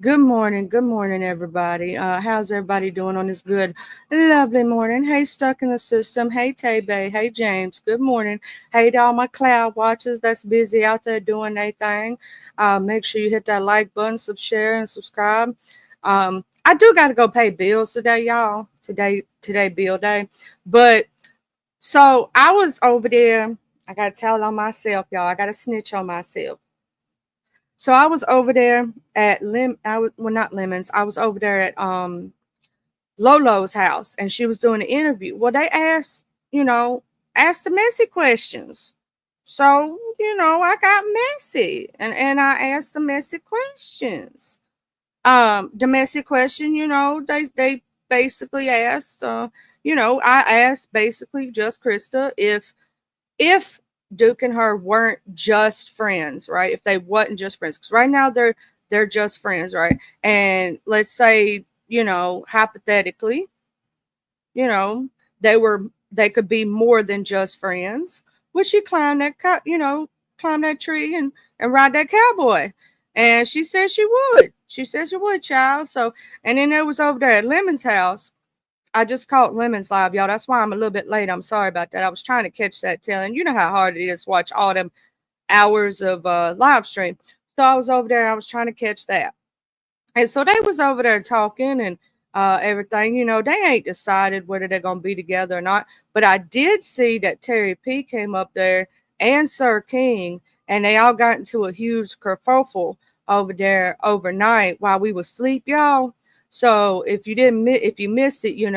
Good morning, everybody. How's everybody doing on this good, lovely morning? Hey, stuck in the system. Hey, Tay Bay. Hey, James. Good morning. Hey, to all my cloud watchers that's busy out there doing their thing. Make sure you hit that like button, share, and subscribe. I do got to go pay bills today, y'all. Today, bill day. But so I was over there. I got to tell on myself, y'all. I got to snitch on myself. So I was over there at not Lemons. I was over there at Lolo's house, and she was doing an interview. Well, they asked, asked the messy questions. So I got messy, and I asked the messy questions. The messy question, they basically asked, I asked basically just Krista if Duke and her weren't just friends, right? If they wasn't just friends, because right now they're just friends, right? And let's say, hypothetically, you know, they could be more than just friends. Would she climb that tree and ride that cowboy? And she said she would. She said she would, child. So, and then it was over there at Lemon's house. I just caught Lemons live, y'all. That's why I'm a little bit late. I'm sorry about that. I was trying to catch that tail, and you know how hard it is to watch all them hours of live stream. So I was over there. I was trying to catch that, and so they was over there talking and everything. They ain't decided whether they're gonna be together or not. But I did see that Terry P came up there and Sir King, and they all got into a huge kerfuffle over there overnight while we was asleep, y'all. So if you missed it, you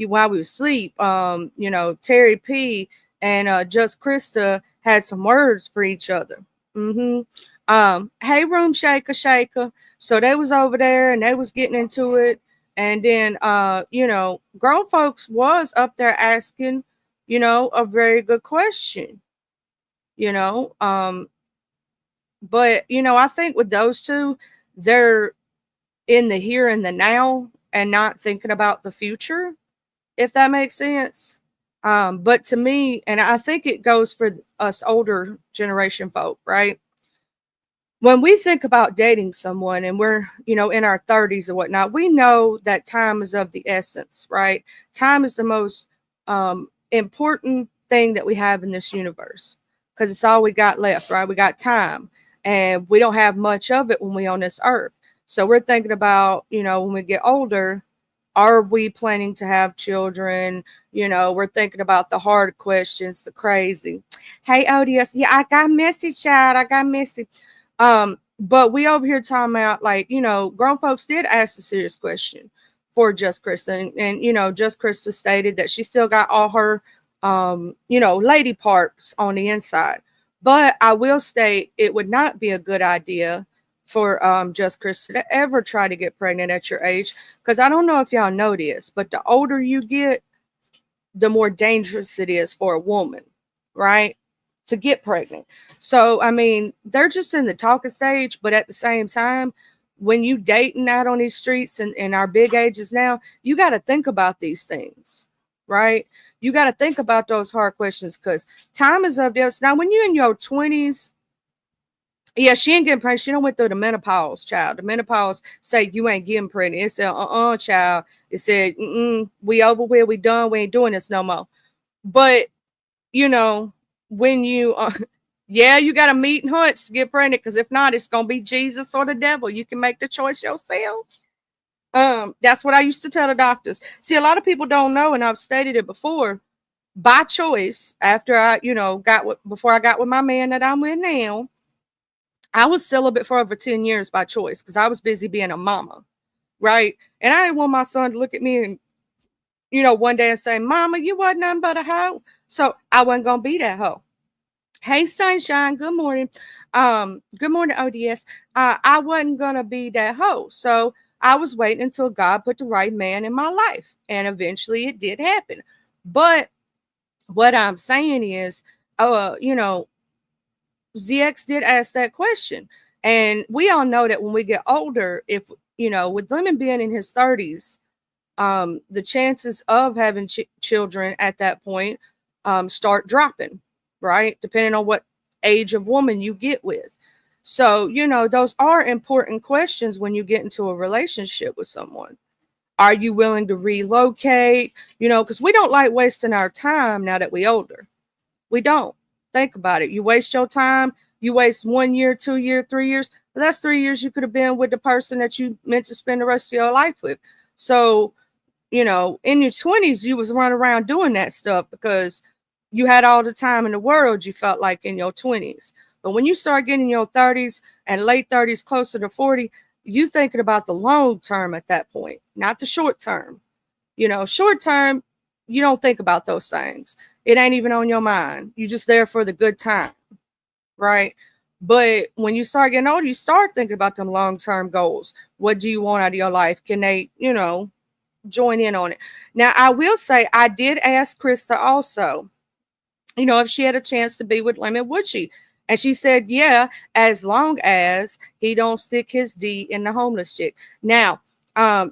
while we was asleep, Terry P and Just Krista had some words for each other. Mm-hmm. Hey, room shaker, shaker. So they was over there and they was getting into it. And then, grown folks was up there asking, a very good question, you know. But, I think with those two, they're in the here and the now and not thinking about the future, if that makes sense. But to me, and I think it goes for us older generation folk, right? When we think about dating someone and we're, in our 30s or whatnot, we know that time is of the essence, right? Time is the most important thing that we have in this universe because it's all we got left, right? We got time and we don't have much of it when we on this earth. So we're thinking about, when we get older, are we planning to have children? We're thinking about the hard questions, the crazy. Hey, ODS, yeah, I got messy, child. I got messy. But we over here talking about like, grown folks did ask the serious question for Just Krista. And Just Krista stated that she still got all her lady parts on the inside. But I will state it would not be a good idea for Just Krista to ever try to get pregnant at your age. Because I don't know if y'all know this, but the older you get, the more dangerous it is for a woman, right? To get pregnant. So, I mean, they're just in the talking stage, but at the same time, when you dating out on these streets and our big ages now, you got to think about these things, right? You got to think about those hard questions because time is of the essence. Now, when you're in your 20s, yeah, she ain't getting pregnant. She don't went through the menopause, child. The menopause say you ain't getting pregnant. It said, child. It said, we over where we done. We ain't doing this no more. But you know, when you, yeah, you got to meet and hunch to get pregnant because if not, it's gonna be Jesus or the devil. You can make the choice yourself. That's what I used to tell the doctors. See, a lot of people don't know, and I've stated it before. By choice, after I, before I got with my man that I'm with now, I was celibate for over 10 years by choice because I was busy being a mama, right? And I didn't want my son to look at me and, one day and say, Mama, you wasn't nothing but a hoe. So I wasn't gonna be that hoe. Hey, sunshine. Good morning. Good morning, ODS. I wasn't gonna be that hoe, so I was waiting until God put the right man in my life, and eventually it did happen. But what I'm saying is, ZX did ask that question, and we all know that when we get older, if with Lemon being in his 30s, the chances of having children at that point start dropping, right? Depending on what age of woman you get with. So, those are important questions when you get into a relationship with someone. Are you willing to relocate? Because we don't like wasting our time now that we older. We don't. Think about it. You waste your time, you waste 1 year, 2 year, 3 years. But that's 3 years you could have been with the person that you meant to spend the rest of your life with. So, in your 20s, you was running around doing that stuff because you had all the time in the world, you felt like, in your 20s. But when you start getting your 30s and late 30s, closer to 40, you thinking about the long term at that point, not the short term. Short term, you don't think about those things. It ain't even on your mind. You just there for the good time, right? But when you start getting older, you start thinking about them long term goals. What do you want out of your life? Can they, join in on it? Now, I will say I did ask Krista also, if she had a chance to be with Lemon, would she? And she said, yeah, as long as he don't stick his D in the homeless chick. Now,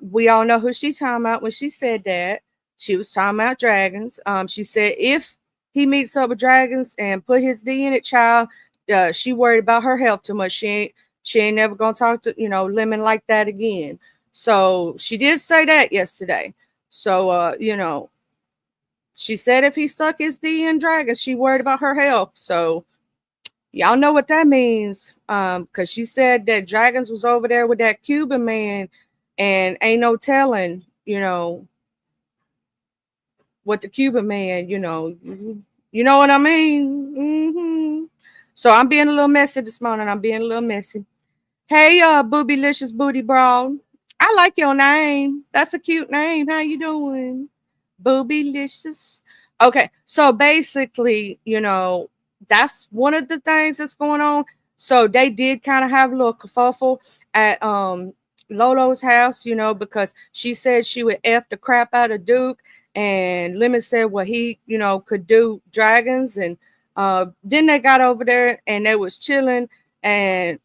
we all know who she's talking about when she said that. She was talking about dragons. She said if he meets up with dragons and put his D in it, child, she worried about her health too much. She ain't never gonna talk to Lemon like that again. So she did say that yesterday. So she said if he stuck his D in dragons, she worried about her health. So y'all know what that means. Because she said that dragons was over there with that Cuban man, and ain't no telling, what the Cuban man, you know what I mean? So I'm being a little messy this morning. I'm being a little messy. Hey, Boobylicious Booty Brawl. I like your name. That's a cute name. How you doing? Boobylicious. Okay, so basically, that's one of the things that's going on. So they did kind of have a little kerfuffle at Lolo's house, because she said she would F the crap out of Duke, and Lemon said, well, he, could do dragons, and then they got over there and they was chilling, and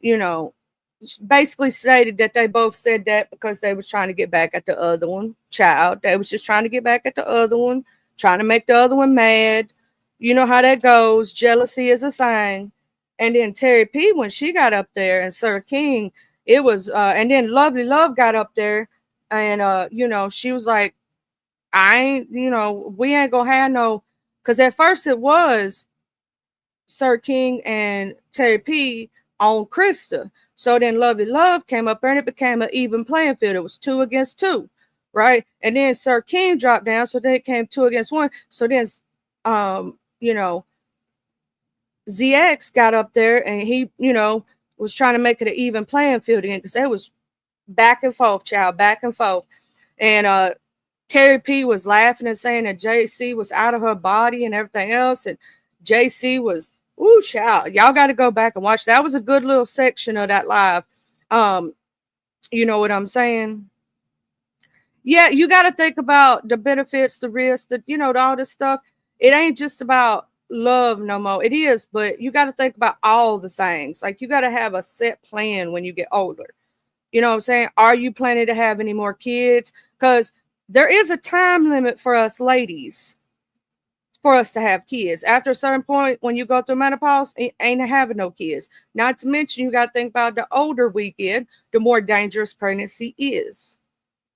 basically stated that they both said that because they was trying to get back at the other one. Child, they was just trying to get back at the other one, trying to make the other one mad. You know how that goes. Jealousy is a thing. And then Terry P, when she got up there, and Sir King, it was and then Lovely Love got up there, and she was like, I ain't, we ain't gonna have no, because at first it was Sir King and Terry P on Krista. So then Lovely Love came up there and it became an even playing field. It was 2 against 2, right? And then Sir King dropped down, so then it came 2 against 1. So then ZX got up there and he, was trying to make it an even playing field again, because it was back and forth, child, back and forth. And Terry P was laughing and saying that JC was out of her body and everything else. And JC was, ooh, child, y'all got to go back and watch. That was a good little section of that live. You know what I'm saying? Yeah, you got to think about the benefits, the risks, all this stuff. It ain't just about love no more. It is, but you got to think about all the things. Like, you got to have a set plan when you get older. You know what I'm saying? Are you planning to have any more kids? Because there is a time limit for us ladies for us to have kids. After a certain point, when you go through menopause, ain't having no kids. Not to mention, you got to think about the older we get, the more dangerous pregnancy is,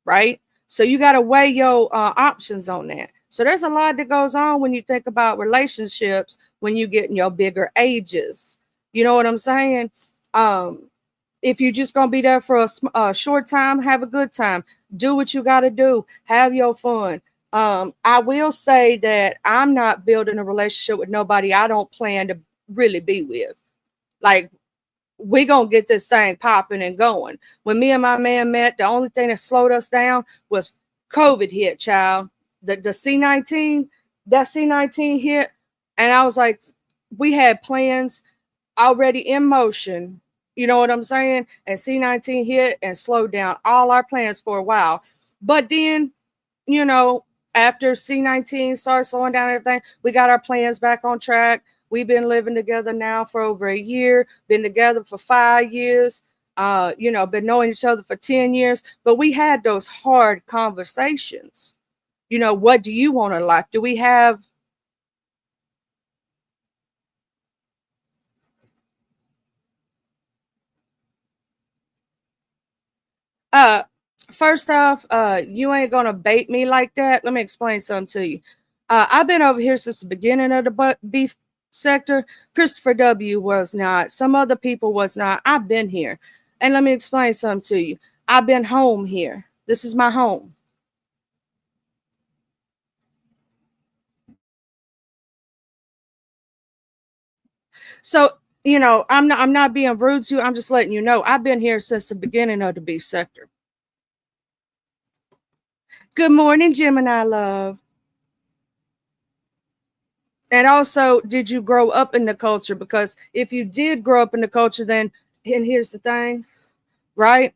right? So you got to weigh your options on that. So there's a lot that goes on when you think about relationships when you get in your bigger ages. You know what I'm saying? If you're just going to be there for a short time, have a good time. Do what you got to do. Have your fun. I will say that I'm not building a relationship with nobody I don't plan to really be with. Like, we going to get this thing popping and going. When me and my man met, the only thing that slowed us down was COVID hit, child. The C-19, that C-19 hit. And I was like, we had plans already in motion. You know what I'm saying? And C-19 hit and slowed down all our plans for a while. But then, after C-19 started slowing down everything, we got our plans back on track. We've been living together now for over a year, been together for 5 years, been knowing each other for 10 years. But we had those hard conversations. What do you want in life? Do we have Uh, First off, you ain't gonna bait me like that. Let me explain something to you. I've been over here since the beginning of the beef sector. Christopher W. was not. Some other people was not. I've been here. And let me explain something to you. I've been home here. This is my home. So, I'm not being rude to you. I'm just letting you know. I've been here since the beginning of the beef sector. Good morning, Gemini love. And also, did you grow up in the culture? Because if you did grow up in the culture, then, and here's the thing, right?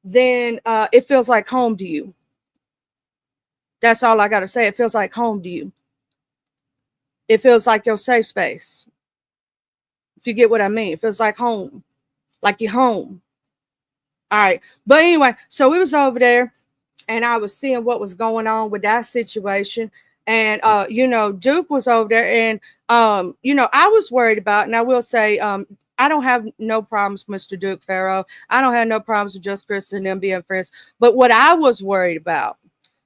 Then it feels like home to you. That's all I got to say. It feels like home to you. It feels like your safe space. If you get what I mean, it feels like home, like you're home. All right. But anyway, so we was over there and I was seeing what was going on with that situation. And Duke was over there and I was worried about, and I will say, I don't have no problems, Mr. Duke Farrow. I don't have no problems with Just Chris and them being friends. But what I was worried about,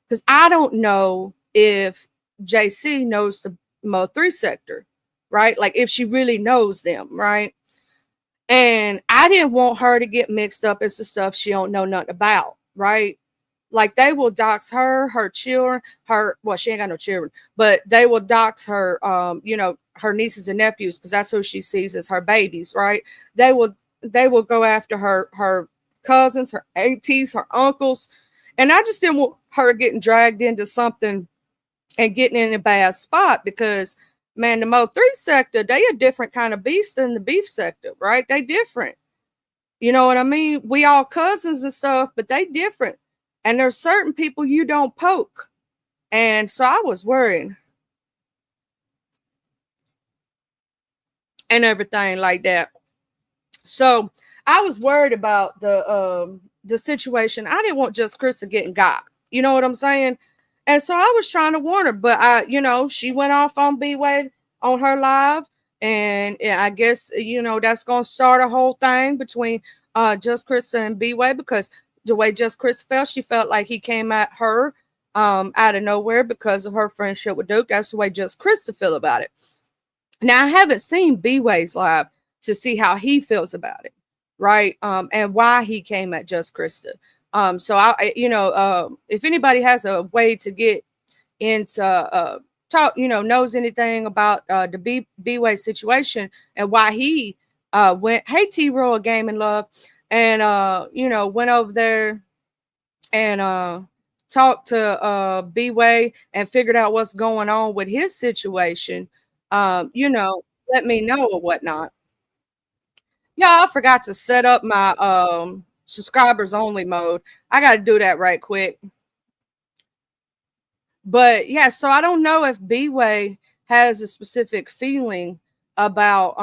because I don't know if JC knows the Mo 3 sector, right? Like if she really knows them, right? And I didn't want her to get mixed up into stuff she don't know nothing about, right? Like they will dox her, her children, she ain't got no children, but they will dox her, her nieces and nephews, because that's who she sees as her babies, right? They will go after her cousins, her aunties, her uncles. And I just didn't want her getting dragged into something and getting in a bad spot, because man, the Mo 3 sector, they a different kind of beast than the beef sector, right? They different. You know what I mean? We all cousins and stuff, but they different. And there's certain people you don't poke. And so I was worried. And everything like that. So I was worried about the situation. I didn't want just Krista getting got. You know what I'm saying? And so I was trying to warn her, but she went off on B-Way on her live. And I guess, that's going to start a whole thing between Just Krista and B-Way, because the way Just Krista felt, she felt like he came at her out of nowhere because of her friendship with Duke. That's the way Just Krista feel about it. Now, I haven't seen B-Way's live to see how he feels about it, right? And why he came at Just Krista. So if anybody has a way to get into talk, knows anything about the B-Way situation and why he went, hey T-Roll Gaming Love, and went over there and talked to B-Way and figured out what's going on with his situation, let me know or whatnot. Yeah, I forgot to set up my subscribers only mode. I got to do that right quick. But yeah, so I don't know if B-Way has a specific feeling about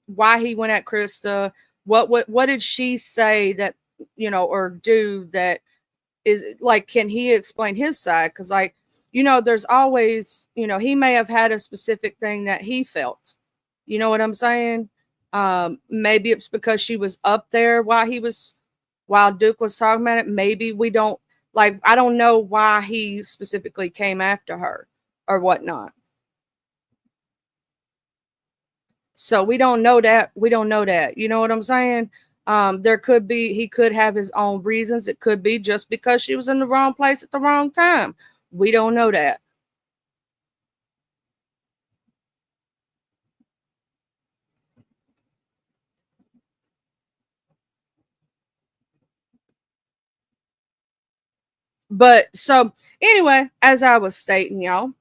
why he went at Krista. What did she say that or do that is like, can he explain his side? Because there's always, he may have had a specific thing that he felt. You know what I'm saying? Maybe it's because she was up there while Duke was talking about it. Maybe we don't, like, I don't know why he specifically came after her or whatnot. So we don't know that. We don't know that. You know what I'm saying? He could have his own reasons. It could be just because she was in the wrong place at the wrong time. We don't know that. But so anyway, as I was stating, y'all,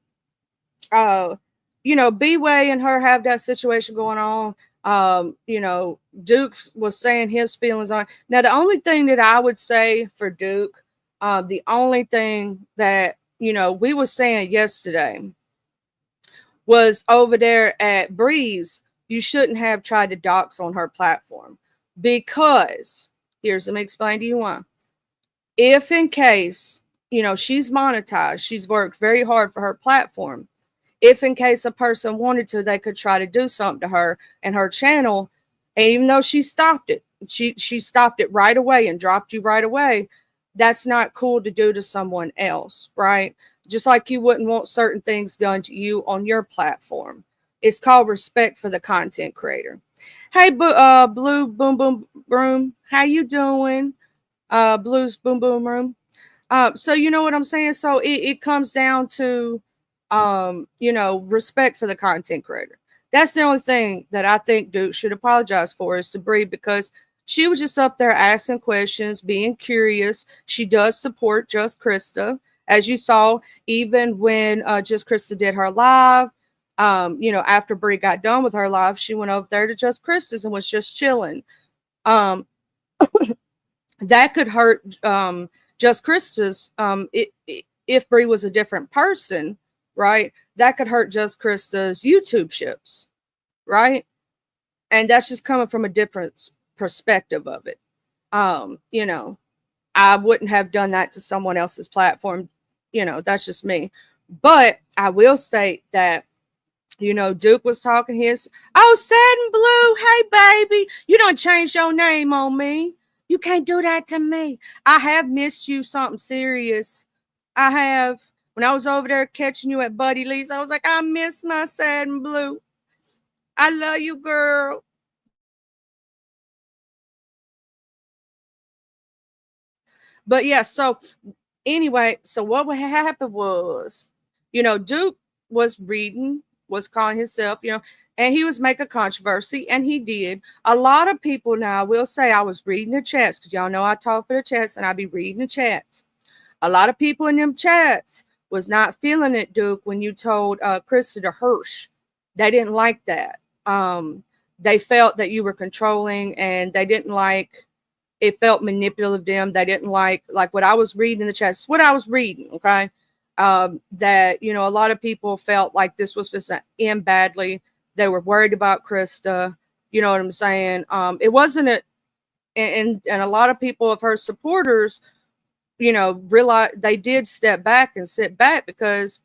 B-Way and her have that situation going on. Duke was saying his feelings on. Now, the only thing that I would say for Duke, the only thing that we were saying yesterday was over there at Breeze, you shouldn't have tried to dox on her platform, because let me explain to you why. If in case, she's monetized, she's worked very hard for her platform. If in case a person wanted to, they could try to do something to her and her channel. And even though she stopped it, she stopped it right away and dropped you right away. That's not cool to do to someone else, right? Just like you wouldn't want certain things done to you on your platform. It's called respect for the content creator. Hey, Blue Boom Boom Room, how you doing? Blues Boom Boom Room. So you know what I'm saying? So it comes down to, respect for the content creator. That's the only thing that I think Duke should apologize for is to Bree, because she was just up there asking questions, being curious. She does support Just Krista, as you saw, even when Just Krista did her live. After Bree got done with her live, she went over there to Just Krista's and was just chilling. That could hurt Just Krista's if Bree was a different person, right? That could hurt Just Krista's YouTube ships, right? And that's just coming from a different perspective of it. I wouldn't have done that to someone else's platform. That's just me. But I will state that, Duke was talking his, oh, Sad and Blue, hey, baby, you don't change your name on me. You can't do that to me. I have missed you something serious. I have. When I was over there catching you at Buddy Lee's, I was like, I miss my Sad and Blue. I love you, girl. But yeah, so anyway, so what happened was, Duke was calling himself, and he was making controversy, and he did. A lot of people now will say, I was reading the chats, because y'all know I talk for the chats, and I be reading the chats. A lot of people in them chats was not feeling it, Duke, when you told Krista to Hirsch. They didn't like that. They felt that you were controlling, and they didn't like, it felt manipulative to them. They didn't like what I was reading in the chat. It's what I was reading, okay? That, a lot of people felt like this was just end badly. They were worried about Krista. You know what I'm saying? It wasn't and a lot of people of her supporters, realize they did step back and sit back because,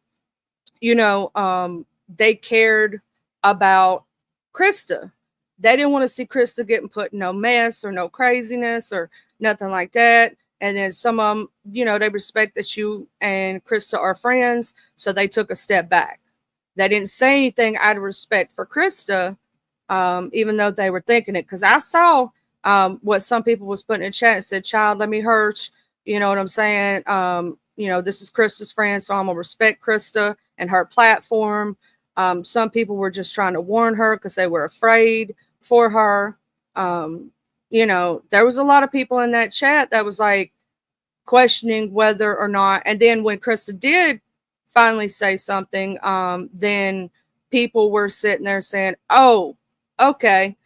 they cared about Krista. They didn't want to see Krista getting put in no mess or no craziness or nothing like that. And then some of them, they respect that you and Krista are friends, so they took a step back. They didn't say anything out of respect for Krista, even though they were thinking it. Because I saw what some people was putting in chat and said, "Child, let me hurt." You know what I'm saying? This is Krista's friend, so I'm gonna respect Krista and her platform. Some people were just trying to warn her because they were afraid for her. There was a lot of people in that chat that was like questioning whether or not, and then when Krista did finally say something, then people were sitting there saying, oh, okay,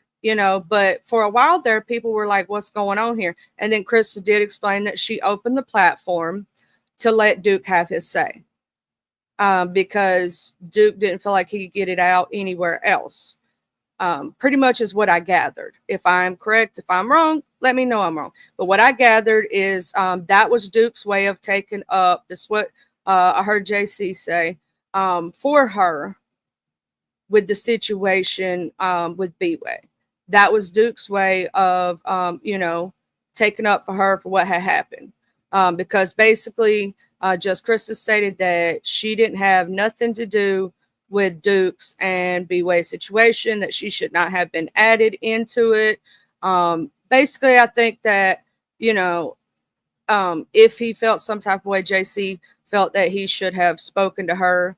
but for a while there, people were like, what's going on here? And then Krista did explain that she opened the platform to let Duke have his say, because Duke didn't feel like he could get it out anywhere else. Pretty much is what I gathered. If I'm correct, if I'm wrong, let me know I'm wrong. But what I gathered is that was Duke's way of taking up this, what I heard JC say, for her with the situation with B-Way. That was Duke's way of, taking up for her for what had happened. Because basically, Just Krista stated that she didn't have nothing to do with Duke's and B-Way situation, that she should not have been added into it. Basically, I think that, if he felt some type of way, JC felt that he should have spoken to her,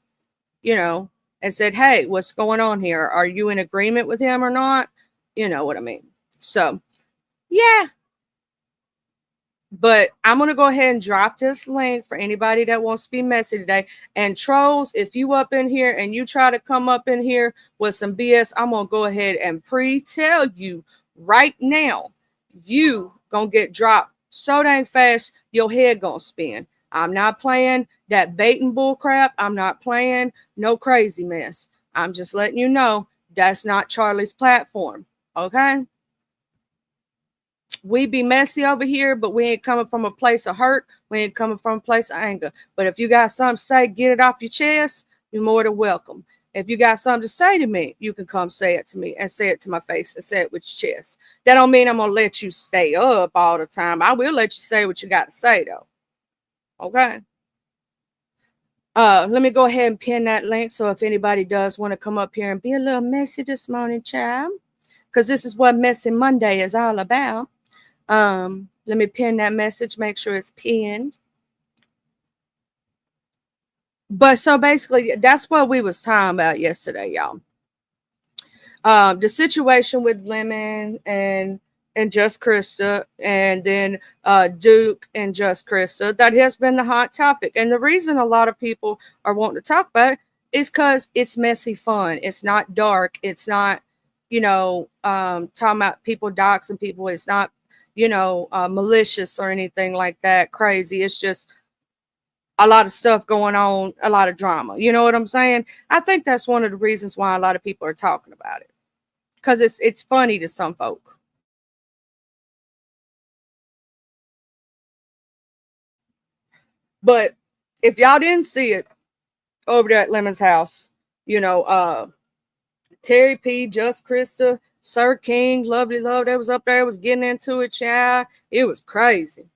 and said, hey, what's going on here? Are you in agreement with him or not? You know what I mean? So, yeah. But I'm going to go ahead and drop this link for anybody that wants to be messy today. And trolls, if you up in here and you try to come up in here with some BS, I'm going to go ahead and pre-tell you right now, you going to get dropped so dang fast, your head going to spin. I'm not playing that bait and bull crap. I'm not playing no crazy mess. I'm just letting you know that's not Charlie's platform. Okay? We be messy over here, but we ain't coming from a place of hurt. We ain't coming from a place of anger. But if you got something to say, get it off your chest, you're more than welcome. If you got something to say to me, you can come say it to me and say it to my face and say it with your chest. That don't mean I'm going to let you stay up all the time. I will let you say what you got to say, though. Okay? Let me go ahead and pin that link. So if anybody does want to come up here and be a little messy this morning, child, because this is what Messy Monday is all about. Let me pin that message. Make sure it's pinned. But so basically, that's what we was talking about yesterday, y'all. The situation with Lemon and Just Krista, and then Duke and Just Krista, that has been the hot topic. And the reason a lot of people are wanting to talk about it is because it's messy fun. It's not dark. It's not, talking about people doxing people. It's not, malicious or anything like that, crazy. It's just a lot of stuff going on, a lot of drama. You know what I'm saying? I think that's one of the reasons why a lot of people are talking about it, because it's funny to some folk. But if y'all didn't see it over there at Lemon's house, Terry P, Just Krista, Sir King, Lovely Love, that was up there, was getting into it, child. It was crazy.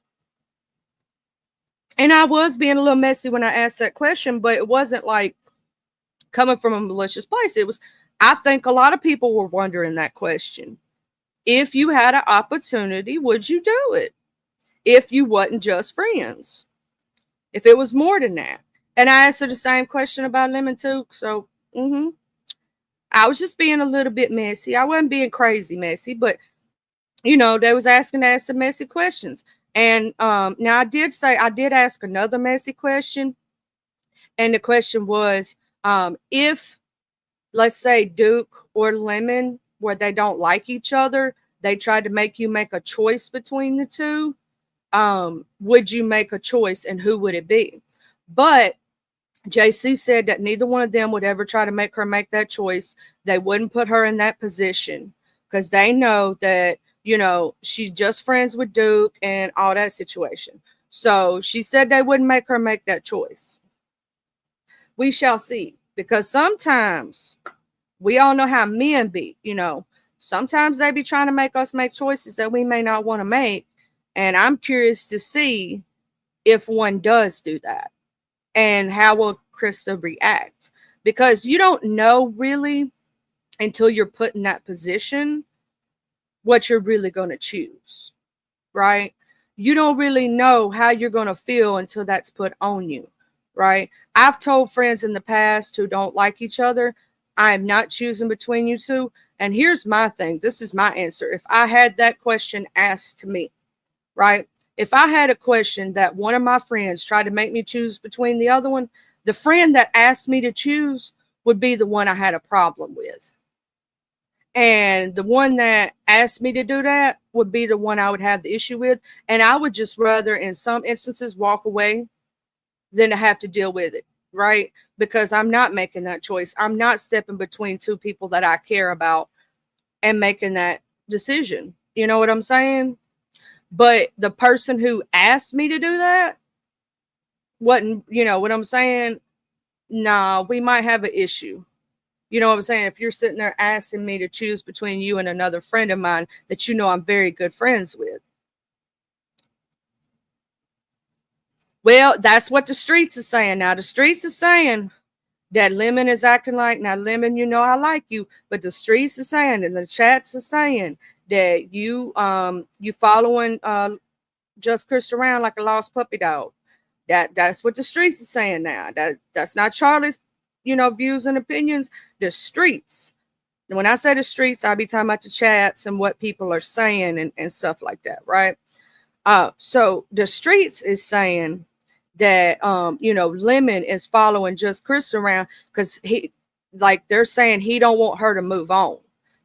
And I was being a little messy when I asked that question, but it wasn't like coming from a malicious place. It was, I think a lot of people were wondering that question. If you had an opportunity, would you do it? If you wasn't just friends? If it was more than that? And I answered the same question about Lemon too. So, I was just being a little bit messy. I wasn't being crazy messy, but they was asking to ask the messy questions. And now I did ask another messy question. And the question was, if, let's say, Duke or Lemon, where they don't like each other, they tried to make you make a choice between the two, would you make a choice and who would it be? But JC said that neither one of them would ever try to make her make that choice. They wouldn't put her in that position because they know that, she's just friends with Duke and all that situation. So she said they wouldn't make her make that choice. We shall see, because sometimes we all know how men be, sometimes they be trying to make us make choices that we may not want to make. And I'm curious to see if one does do that and how will Krista react, because you don't know really until you're put in that position what you're really going to choose, right? You don't really know how you're going to feel until that's put on you, right? I've told friends in the past who don't like each other, I'm not choosing between you two. And here's my thing. This is my answer. If I had that question asked to me, right? If I had a question that one of my friends tried to make me choose between the other one, the friend that asked me to choose would be the one I had a problem with. And the one that asked me to do that would be the one I would have the issue with. And I would just rather, in some instances, walk away than to have to deal with it, right? Because I'm not making that choice. I'm not stepping between two people that I care about and making that decision. You know what I'm saying? But the person who asked me to do that wasn't, you know what I'm saying? Nah, we might have an issue. You know what I'm saying? If you're sitting there asking me to choose between you and another friend of mine that I'm very good friends with. Well, that's what the streets are saying. Now, the streets are saying that Lemon is acting like, now, Lemon, I like you, but the streets are saying, and the chats are saying that you following Just Chris around like a lost puppy dog. That's what the streets are saying now. That's not Charlie's, views and opinions. The streets. And when I say the streets, I'll be talking about the chats and what people are saying and stuff like that, right? So the streets is saying that Lemon is following Just Chris around because they're saying he don't want her to move on.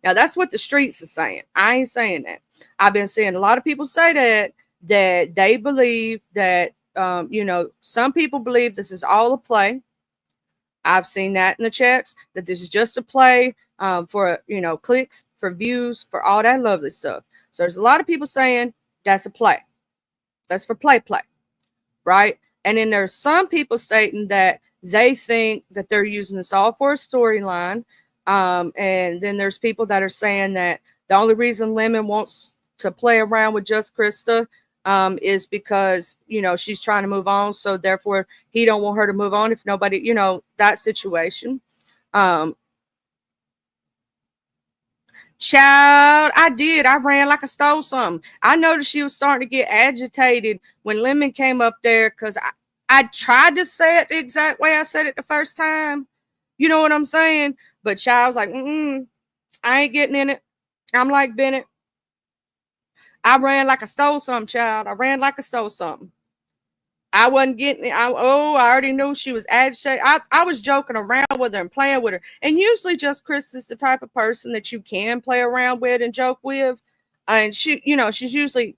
Now that's what the streets are saying. I ain't saying that. I've been seeing a lot of people say that they believe that some people believe this is all a play. I've seen that in the chats, that this is just a play for clicks, for views, for all that lovely stuff. So there's a lot of people saying that's a play. That's for play, right? And then there's some people stating that they think that they're using this all for a storyline. And then there's people that are saying that the only reason Lemon wants to play around with Just Krista is because, you know, she's trying to move on. So therefore he don't want her to move on if nobody, you know, that situation. Child, I did. I ran like I stole something. I noticed she was starting to get agitated when Lemon came up there because I tried to say it the exact way I said it the first time. You know what I'm saying? But child was like, I ain't getting in it. I'm like Bennett. I ran like I stole something, child. I ran like I stole something. I wasn't getting it. I already knew she was agitated. I was joking around with her and playing with her. And usually Just Chris is the type of person that you can play around with and joke with. And she, you know, she's usually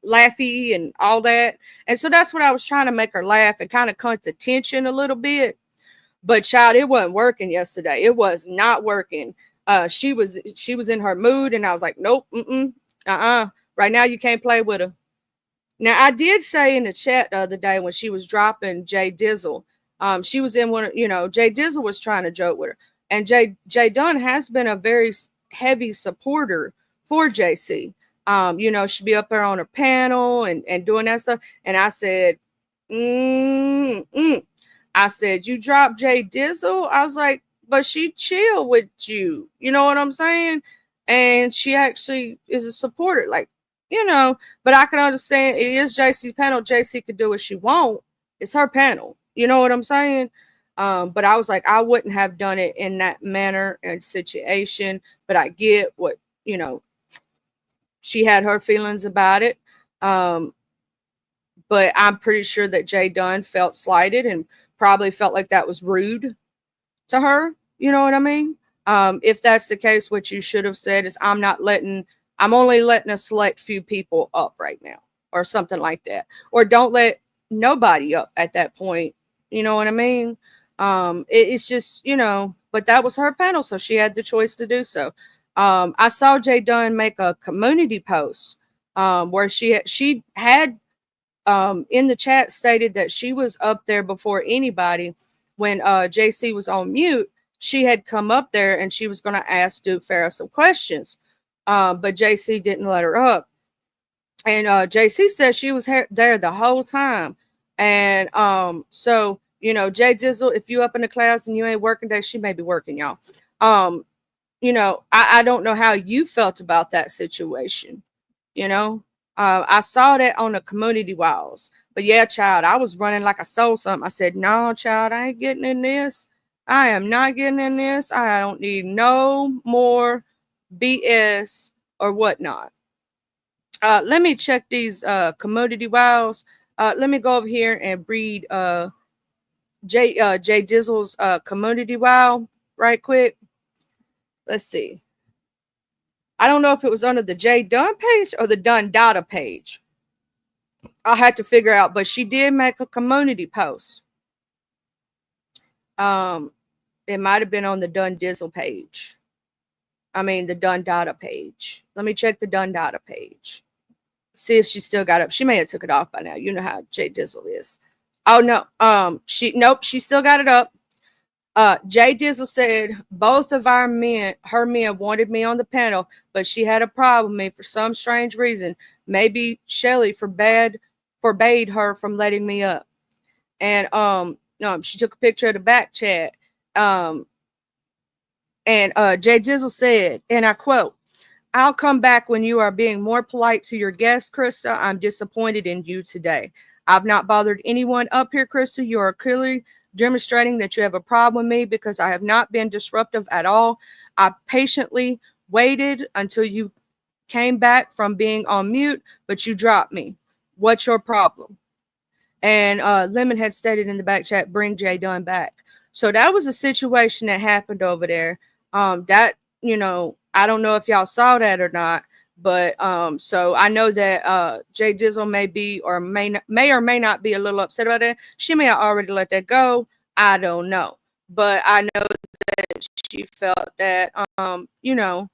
laughy and all that. And so that's what I was trying to make her laugh and kind of cut the tension a little bit. But child, it wasn't working yesterday. It was not working. She was in her mood, and I was like, nope, right now you can't play with her. Now, I did say in the chat the other day when she was dropping Jay Dizzle, she was in one of, you know, Jay Dizzle was trying to joke with her. And Jay Dunn has been a very heavy supporter for JC. You know, she'd be up there on her panel and doing that stuff. And I said, I said, you dropped Jay Dizzle? I was like, but she chill with you. You know what I'm saying? And she actually is a supporter. Like, you know, but I can understand it is JC's panel. JC could do what she want. It's her panel. You know what I'm saying? But I was like, I wouldn't have done it in that manner and situation. But I get what, you know, she had her feelings about it. But I'm pretty sure that Jay Dunn felt slighted and probably felt like that was rude to her. You know what I mean? If that's the case, what you should have said is, I'm only letting a select few people up right now, or something like that. Or don't let nobody up at that point. You know what I mean? It's just, you know, but that was her panel, so she had the choice to do so. I saw Jay Dunn make a community post where she had in the chat stated that she was up there before anybody when JC was on mute. She had come up there and she was going to ask Duke Farah some questions. But JC didn't let her up. And JC said she was there the whole time. And so, you know, Jay Dizzle, if you up in the class and you ain't working today, she may be working, y'all. You know, I don't know how you felt about that situation. You know, I saw that on the community walls. But yeah, child, I was running like I stole something. I said, no, child, I ain't getting in this. I am not getting in this. I don't need no more BS or whatnot. Let me check these commodity wows. Let me go over here and read Jay Dizzle's commodity wow right quick. Let's see. I don't know if it was under the Jay Dunn page or the Dunn Data page. I'll have to figure out, but she did make a community post. It might have been on the Dunn Dizzle page. I mean, the Dunn Data page. Let me check the Dunn Data page. See if she still got up. She may have took it off by now. You know how Jay Dizzle is. Oh no. She still got it up. Jay Dizzle said both of her men wanted me on the panel, but she had a problem with me for some strange reason. Maybe Shelly forbade her from letting me up. And she took a picture of the back chat. And Jay Dizzle said, and I quote, "I'll come back when you are being more polite to your guests, Krista. I'm disappointed in you today. I've not bothered anyone up here, Krista. You are clearly demonstrating that you have a problem with me because I have not been disruptive at all. I patiently waited until you came back from being on mute, but you dropped me. What's your problem?" And Lemon had stated in the back chat, "Bring Jay Dunn back." So that was a situation that happened over there. That, you know, I don't know if y'all saw that or not, but so I know that Jay Dizzle may or may not be a little upset about that. She may have already let that go. I don't know, but I know that she felt that you know,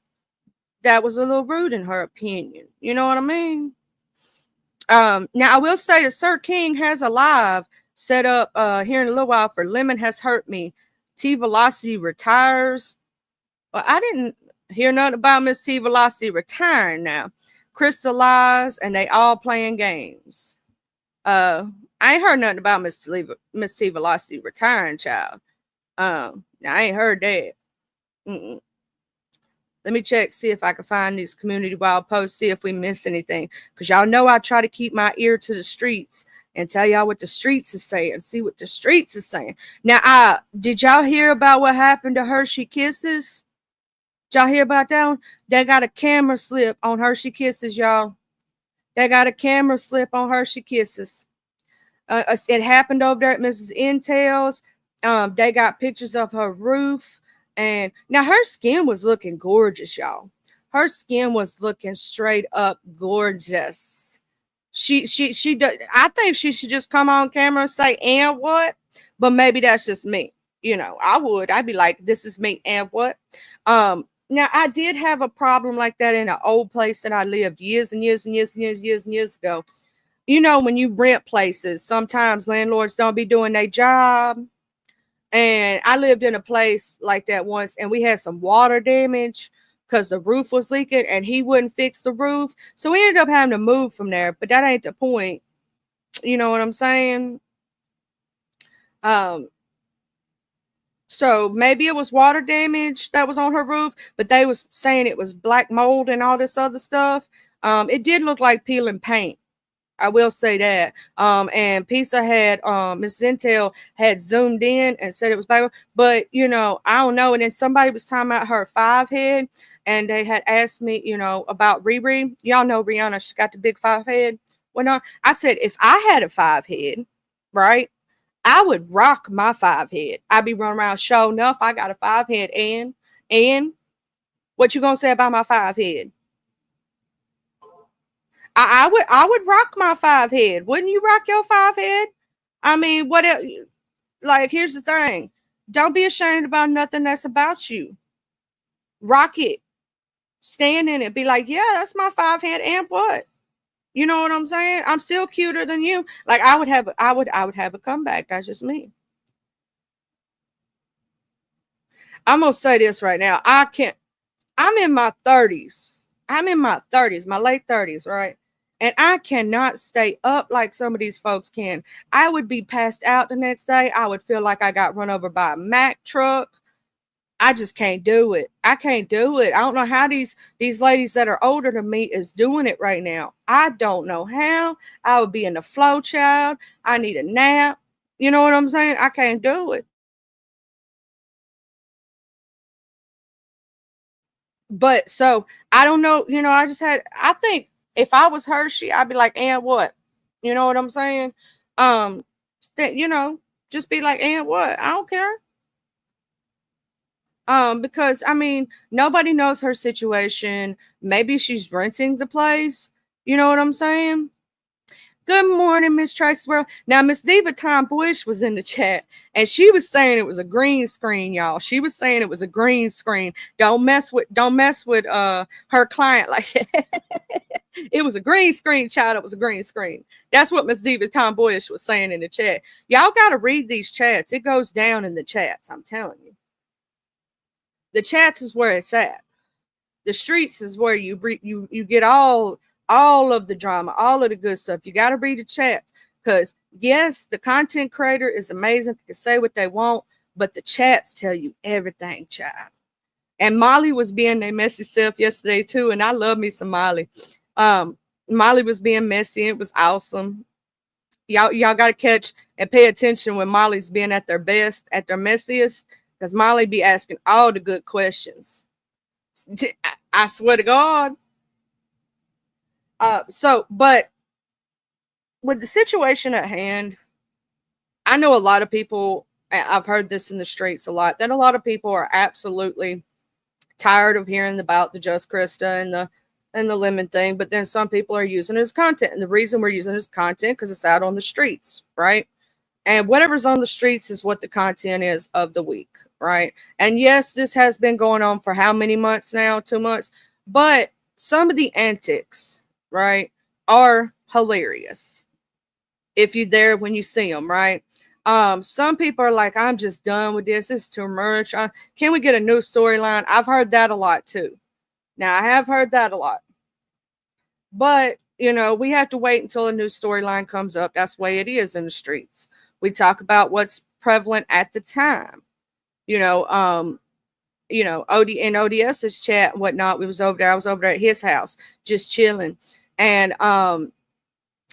that was a little rude in her opinion. You know what I mean? Now I will say that Sir King has a live set up here in a little while for Lemon Has Hurt Me. T Velocity retires. Well, I didn't hear nothing about Miss T Velocity retiring now. Crystallized, and they all playing games. I ain't heard nothing about Miss T Velocity retiring, child. I ain't heard that. Mm-mm. Let me check, see if I can find these community wild posts, see if we miss anything. Because y'all know I try to keep my ear to the streets and tell y'all what the streets is saying. See what the streets is saying. Now, did y'all hear about what happened to Hershey Kisses? Did y'all hear about that one? They got a camera slip on Hershey Kisses, y'all. They got a camera slip on Hershey Kisses. It happened over there at Mrs. Intel's. They got pictures of her roof. And now her skin was looking gorgeous, y'all. Her skin was looking straight up gorgeous. She I think she should just come on camera and say, and what? But maybe that's just me. You know, I'd be like, this is me, and what? Now I did have a problem like that in an old place that I lived years and years and years and years and years and years ago. You know, when you rent places, sometimes landlords don't be doing their job. And I lived in a place like that once, and we had some water damage because the roof was leaking and he wouldn't fix the roof. So we ended up having to move from there, but that ain't the point. You know what I'm saying? So maybe it was water damage that was on her roof, but they was saying it was black mold and all this other stuff. It did look like peeling paint. I will say that. And Pizza had Miss Zintel had zoomed in and said it was Bible, but you know, I don't know. And then somebody was talking about her 5 head, and they had asked me, you know, about Riri. Y'all know Rihanna, she got the big 5 head. Well, no, I said if I had a 5 head, right, I would rock my 5 head. I'd be running around show enough. I got a 5 head, and what you gonna say about my 5 head? I would rock my 5 head. Wouldn't you rock your 5 head? I mean, what else? Like, here's the thing. Don't be ashamed about nothing that's about you. Rock it. Stand in it. Be like, yeah, that's my 5 head, and what? You know what I'm saying? I'm still cuter than you. Like, I would have a comeback. That's just me. I'm gonna say this right now. I'm in my 30s. My late 30s, right? And I cannot stay up like some of these folks can. I would be passed out the next day. I would feel like I got run over by a Mack truck. I just can't do it. I can't do it. I don't know how these ladies that are older than me is doing it right now. I don't know how. I would be in the flow, child. I need a nap. You know what I'm saying? I can't do it. But so I don't know, you know, I think if I was Hershey, I'd be like, and what? You know what I'm saying? You know, just be like, and what? I don't care. Because I mean, nobody knows her situation. Maybe she's renting the place. You know what I'm saying? Good morning, Miss Tracy World. Now, Miss Diva Tomboyish was in the chat, and she was saying it was a green screen, y'all. She was saying it was a green screen. Don't mess with her client like that. It was a green screen, child. It was a green screen. That's what Miss Diva Tomboyish was saying in the chat. Y'all got to read these chats. It goes down in the chats. I'm telling you. The chats is where it's at. The streets is where you get all of the drama, all of the good stuff. You got to read the chats because yes, the content creator is amazing. They can say what they want, but the chats tell you everything, child. And Molly was being their messy self yesterday too, and I love me some Molly. Molly was being messy. It was awesome. Y'all got to catch and pay attention when Molly's being at their best, at their messiest, because Molly be asking all the good questions. I swear to God. But with the situation at hand, I know a lot of people, I've heard this in the streets a lot, that a lot of people are absolutely tired of hearing about the Just Krista and the lemon thing, but then some people are using it as content. And the reason we're using it as content because it's out on the streets, right? And whatever's on the streets is what the content is of the week, right? And yes, this has been going on for how many months now? 2 months. But some of the antics, right, are hilarious. if you're there when you see them, right? Some people are like, I'm just done with this. This is too much. Can we get a new storyline? I've heard that a lot too. Now, I have heard that a lot. But, we have to wait until a new storyline comes up. That's the way it is in the streets. We talk about what's prevalent at the time. In ODS's chat and whatnot, we was over there. I was over there at his house, just chilling. And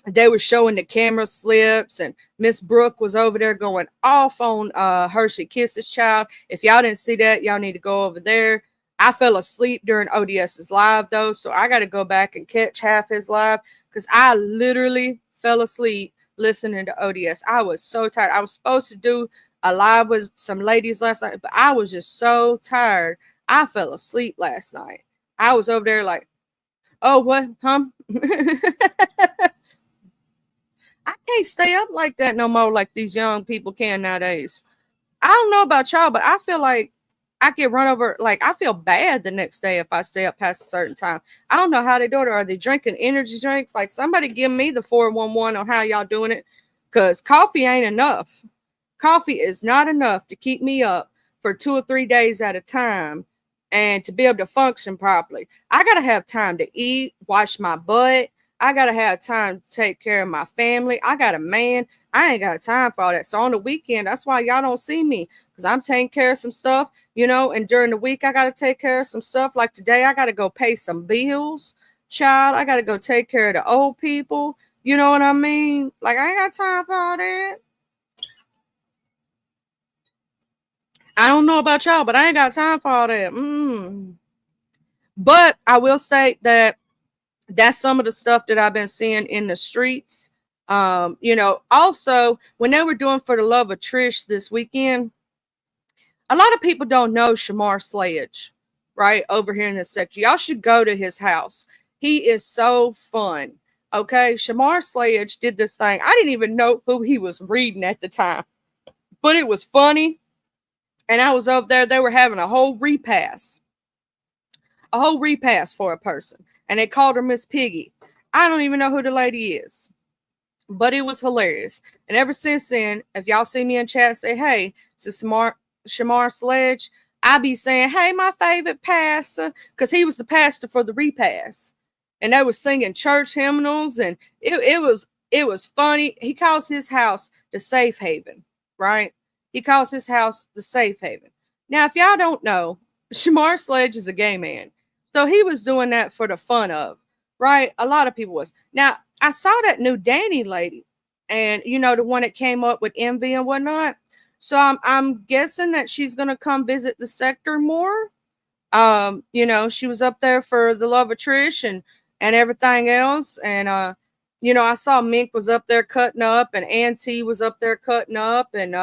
they were showing the camera slips, and Miss Brooke was over there going off on Hershey Kisses Child. If y'all didn't see that, y'all need to go over there. I fell asleep during ODS's live though, so I got to go back and catch half his live because I literally fell asleep listening to ODS. I was so tired. I was supposed to do a live with some ladies last night, but I was just so tired. I fell asleep last night. I was over there like, oh, what? I can't stay up like that no more like these young people can nowadays. I don't know about y'all, but I feel like I get run over. Like, I feel bad the next day if I stay up past a certain time. I don't know how they do it. Are they drinking energy drinks? Like, somebody give me the 411 on how y'all doing it, because coffee ain't enough. Coffee is not enough to keep me up for 2 or 3 days at a time and to be able to function properly. I got to have time to eat, wash my butt. I got to have time to take care of my family. I got a man. I ain't got time for all that. So on the weekend, that's why y'all don't see me, because I'm taking care of some stuff, and during the week, I got to take care of some stuff. Like today, I got to go pay some bills, child. I got to go take care of the old people. You know what I mean? Like, I ain't got time for all that. I don't know about y'all, but I ain't got time for all that. But I will state that that's some of the stuff that I've been seeing in the streets. Also, when they were doing For the Love of Trish this weekend, a lot of people don't know Shamar Sledge, right? Over here in this sector. Y'all should go to his house. He is so fun. Okay. Shamar Sledge did this thing. I didn't even know who he was reading at the time, but it was funny. And I was over there. They were having a whole repass for a person. And they called her Miss Piggy. I don't even know who the lady is, but it was hilarious. And ever since then, if y'all see me in chat, say, hey, it's Shamar Sledge, I be saying, hey, my favorite pastor, because he was the pastor for the repass. And they were singing church hymnals, and it was funny. He calls his house the safe haven, right? He calls his house the safe haven. Now, if y'all don't know, Shamar Sledge is a gay man. So he was doing that for the fun of, right? A lot of people was. Now, I saw that new Danny lady, and the one that came up with Envy and whatnot. So I'm guessing that she's gonna come visit the sector more. She was up there for the Love of Trish and everything else. And I saw Mink was up there cutting up, and Auntie was up there cutting up, and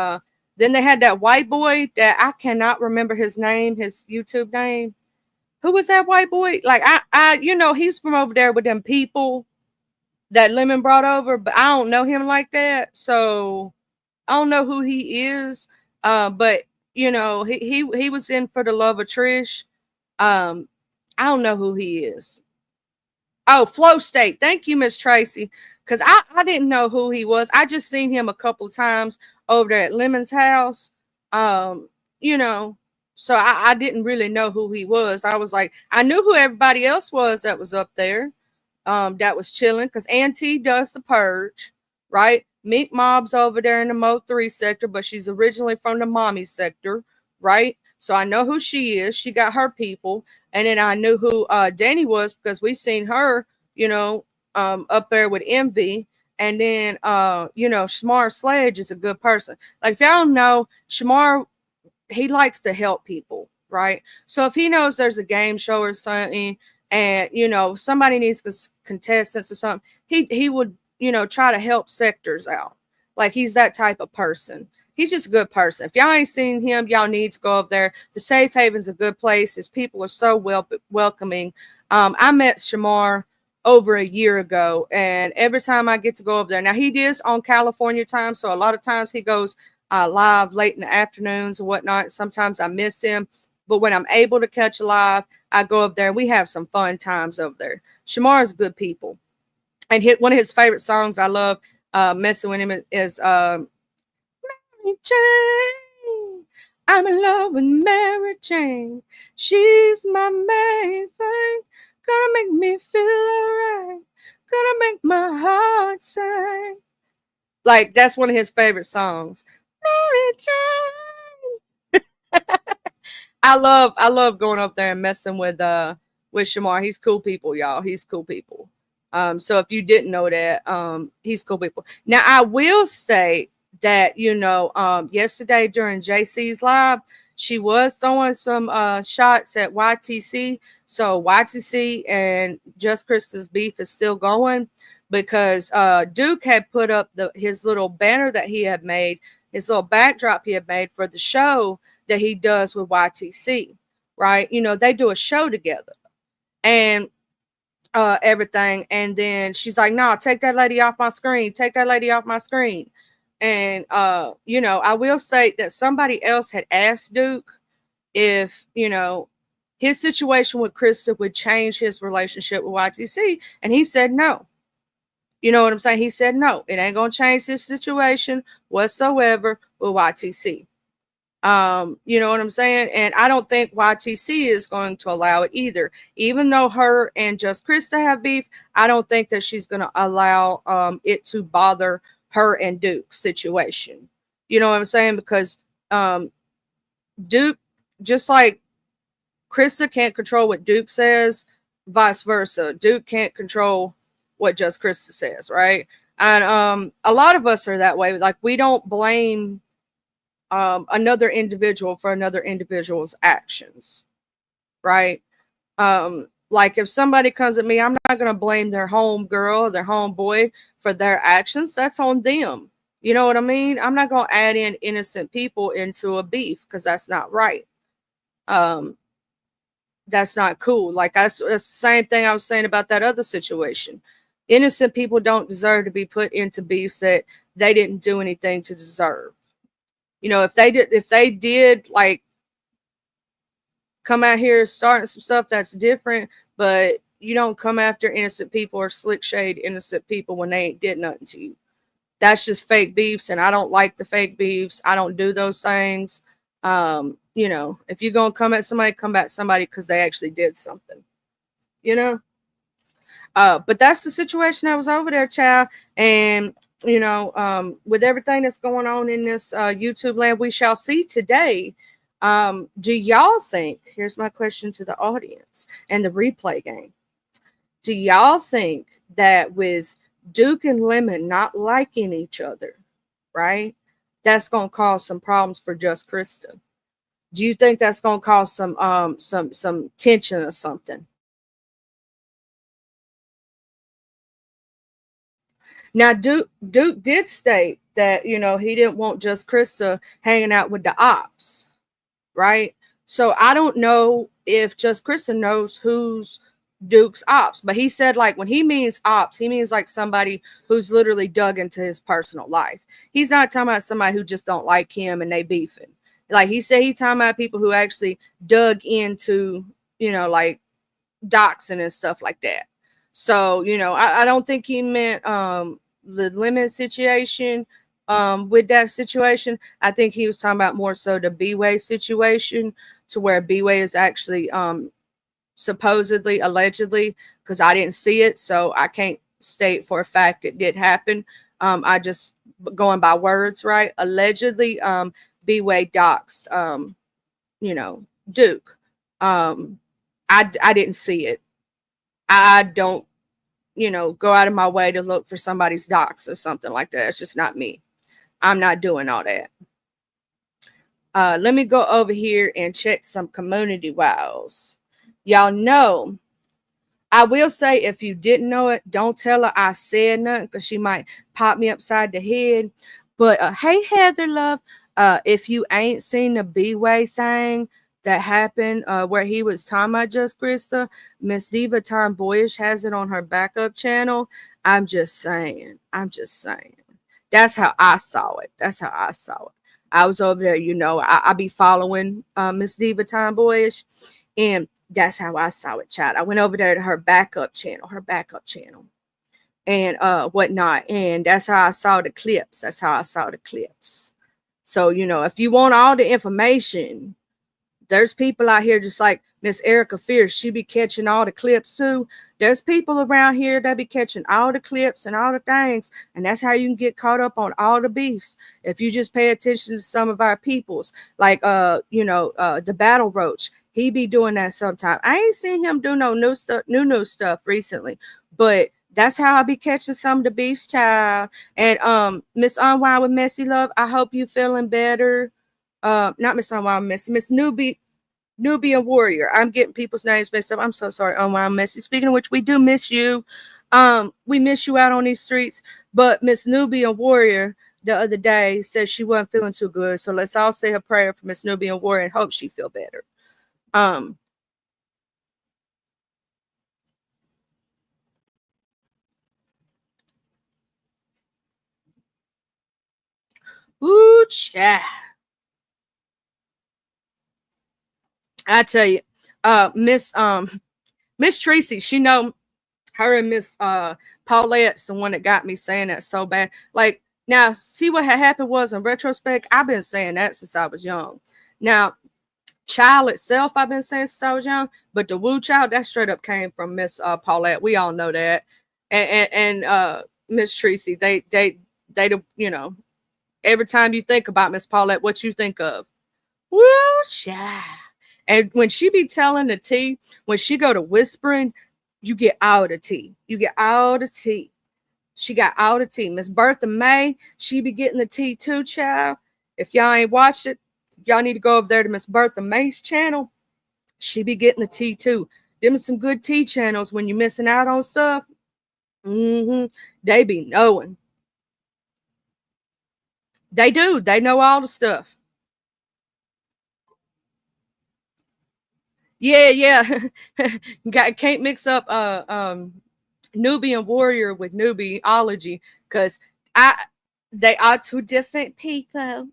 then they had that white boy that I cannot remember his name, his YouTube name. Who was that white boy? Like, he's from over there with them people that Lemon brought over, but I don't know him like that. So I don't know who he is. But he was in For the Love of Trish. I don't know who he is. Oh, Flow State. Thank you, Miss Tracy. Because I didn't know who he was. I just seen him a couple of times over there at Lemon's house. So I didn't really know who he was. I was like, I knew who everybody else was that was up there. That was chilling, because Auntie does the purge, right? Mink Mob's over there in the Mo 3 sector, but she's originally from the Mommy sector, right? So I know who she is. She got her people. And then I knew who Danny was, because we seen her, up there with Envy. And then, Shamar Sledge is a good person. Like, if y'all know, Shamar, he likes to help people, right? So if he knows there's a game show or something, and somebody needs contestants or something, he would try to help sectors out. Like, he's that type of person. He's just a good person. If y'all ain't seen him, y'all need to go up there. The Safe Haven's a good place. His people are so welcoming. I met Shamar over a year ago, and every time I get to go up there, now he is on California time, so a lot of times he goes live late in the afternoons and whatnot. Sometimes I miss him, but when I'm able to catch a live, I go up there and we have some fun times over there. Shamar's good people. And one of his favorite songs I love, messing with him is Mary Jane. I'm in love with Mary Jane. She's my main thing. Gonna make me feel alright. Gonna make my heart sing. Like, that's one of his favorite songs. Mary Jane. I love going up there and messing with Shamar. He's cool people, y'all. He's cool people. So if you didn't know that, he's cool people. Now I will say that, yesterday during JC's live, she was throwing some shots at YTC. So YTC and Just Krista's beef is still going because Duke had put up his little banner that he had made, his little backdrop he had made for the show that he does with YTC, right? They do a show together and everything. And then she's like, no, take that lady off my screen. Take that lady off my screen. And, I will say that somebody else had asked Duke if, his situation with Krista would change his relationship with YTC. And he said no. You know what I'm saying? He said no. It ain't going to change his situation whatsoever with YTC. You know what I'm saying? And I don't think YTC is going to allow it either. Even though her and Just Krista have beef, I don't think that she's going to allow it to bother her and Duke's situation. You know what I'm saying? Because Duke, just like Krista can't control what Duke says, vice versa. Duke can't control what Just Krista says, right? And a lot of us are that way. Like, we don't blame another individual for another individual's actions, right? Like, if somebody comes at me, I'm not going to blame their home girl or their home boy for their actions. That's on them. You know what I mean? I'm not going to add in innocent people into a beef because that's not right. That's not cool. Like, that's the same thing I was saying about that other situation. Innocent people don't deserve to be put into beefs that they didn't do anything to deserve. If they did like come out here starting some stuff that's different, but you don't come after innocent people or slick shade innocent people when they ain't did nothing to you. That's just fake beefs, and I don't like the fake beefs. I don't do those things. If you're gonna come at somebody, come at somebody because they actually did something. But that's the situation that was over there, child. And with everything that's going on in this YouTube land, we shall see today. Do y'all think, here's my question to the audience and the replay game. Do y'all think that with Duke and Lemon not liking each other, right, that's going to cause some problems for Just Krista? Do you think that's going to cause some tension or something? Now, Duke did state that, he didn't want Just Krista hanging out with the ops, right? So I don't know if Just Krista knows who's Duke's ops, but he said, like, when he means ops, he means like somebody who's literally dug into his personal life. He's not talking about somebody who just don't like him and they beefing. Like, he said, he's talking about people who actually dug into, like doxing and stuff like that. So, I don't think he meant the Lemon situation with that situation. I think he was talking about more so the B-Way situation, to where B-Way is actually supposedly, allegedly, because I didn't see it, so I can't state for a fact it did happen. I just going by words, right? Allegedly, B-Way doxed, Duke. I didn't see it. I don't, go out of my way to look for somebody's docs or something like that. It's just not me. I'm not doing all that. Let me go over here and check some community wows. Y'all know, I will say, if you didn't know it, don't tell her I said nothing, because she might pop me upside the head. But hey, Heather love, if you ain't seen the B-Way thing that happened where he was talking about Just Krista, Miss Diva Tomboyish has it on her backup channel. I'm just saying. That's how I saw it. I was over there, I be following Miss Diva Tomboyish, and that's how I saw it, chat. I went over there to her backup channel. and whatnot. And that's how I saw the clips. That's how I saw the clips. So, you know, if you want all the information, there's people out here just like Miss Erica Fierce. She be catching all the clips too. There's people around here that be catching all the clips and all the things. And that's how you can get caught up on all the beefs. If you just pay attention to some of our peoples, like the Battle Roach. He be doing that sometimes. I ain't seen him do no new stuff recently, but that's how I be catching some of the beefs, child. And Miss Unwind with Messy Love, I hope you feeling better. Not Miss Unwild Messy, Miss Nubian Warrior. I'm getting people's names mixed up. I'm so sorry, Unwild Messy. Speaking of which, we do miss you. We miss you out on these streets. But Miss Nubian Warrior the other day said she wasn't feeling too good. So let's all say a prayer for Miss Nubian Warrior and hope she feel better. Ooh, chat. I tell you, Miss Tracy, she know her and Miss Paulette's the one that got me saying that so bad. Like, now, see what had happened was in retrospect, I've been saying that since I was young. Now, child itself, I've been saying since I was young, but the woo child, that straight up came from Miss Paulette. We all know that. And Miss Tracy, they you know, every time you think about Miss Paulette, what you think of? Woo child. And when she be telling the tea, when she go to whispering, you get all the tea. You get all the tea. She got all the tea. Miss Bertha May, she be getting the tea too, child. If y'all ain't watched it, y'all need to go over there to Miss Bertha May's channel. She be getting the tea too. Them are some good tea channels when you're missing out on stuff. They be knowing. They do. They know all the stuff. Yeah. Can't mix up Nubian Warrior with Nubiology because they are two different people.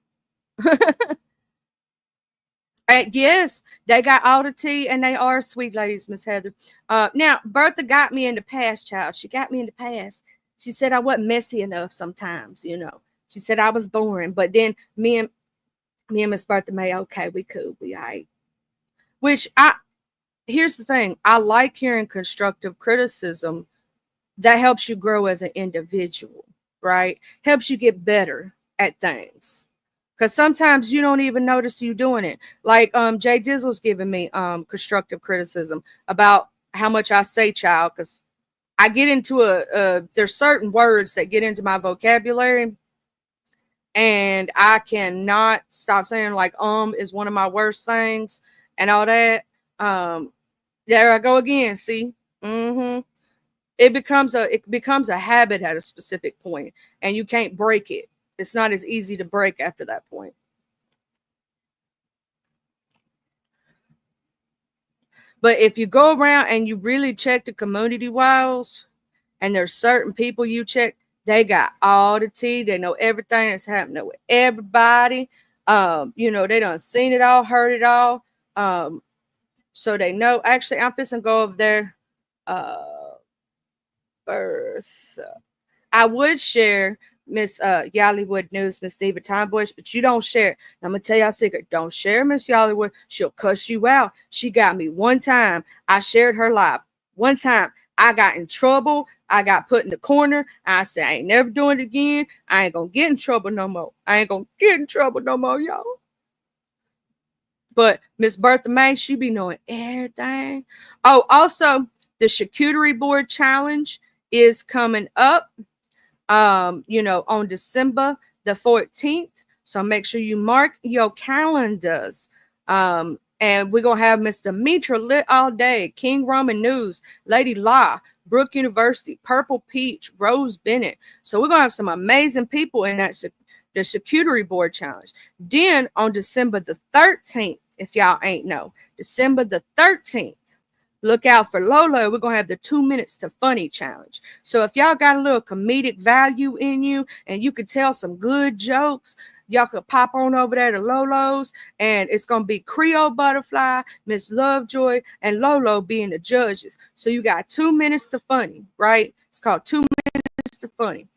Yes, they got all the tea and they are sweet ladies, Miss Heather. Now Bertha got me in the past, child. She got me in the past. She said I wasn't messy enough sometimes, you know. She said I was boring, but then me and Miss Bertha May, okay, we cool, we all right. Which here's the thing, I like hearing constructive criticism that helps you grow as an individual, right? Helps you get better at things. Because sometimes you don't even notice you doing it. Like Jay Dizzle's giving me constructive criticism about how much I say child, because I get into there's certain words that get into my vocabulary and I cannot stop saying, like is one of my worst things and all that. There I go again. See, it becomes a habit at a specific point, and you can't break it. It's not as easy to break after that point. But if you go around and you really check the community walls, and there's certain people you check, they got all the tea. They know everything that's happening with everybody. You know, they done seen it all, heard it all. So they know. Actually, I'm fixing to go over there. First, I would share Miss Yollywood News, Miss Steva Tomboy, but you don't share it. I'm gonna tell y'all a secret. Don't share Miss Yollywood. She'll cuss you out. She got me one time. I shared her live. One time I got in trouble. I got put in the corner. I said I ain't never doing it again. I ain't gonna get in trouble no more. I ain't gonna get in trouble no more, y'all. But Miss Bertha May, she be knowing everything. Oh, also the charcuterie board challenge is coming up. You know, on December the 14th. So make sure you mark your calendars. And we're going to have Mr. Mitra lit all day, King Roman News, Lady Law, Brook University, Purple Peach, Rose Bennett. So we're going to have some amazing people in that the charcuterie board challenge. Then on December the 13th, if y'all ain't know, December the 13th, look out for Lola. We're going to have the 2 minutes to funny challenge. So if y'all got a little comedic value in you and you could tell some good jokes, y'all could pop on over there to Lolo's, and it's gonna be Creole Butterfly, Miss Lovejoy, and Lolo being the judges. So you got 2 minutes to funny, right? It's called 2 minutes to funny.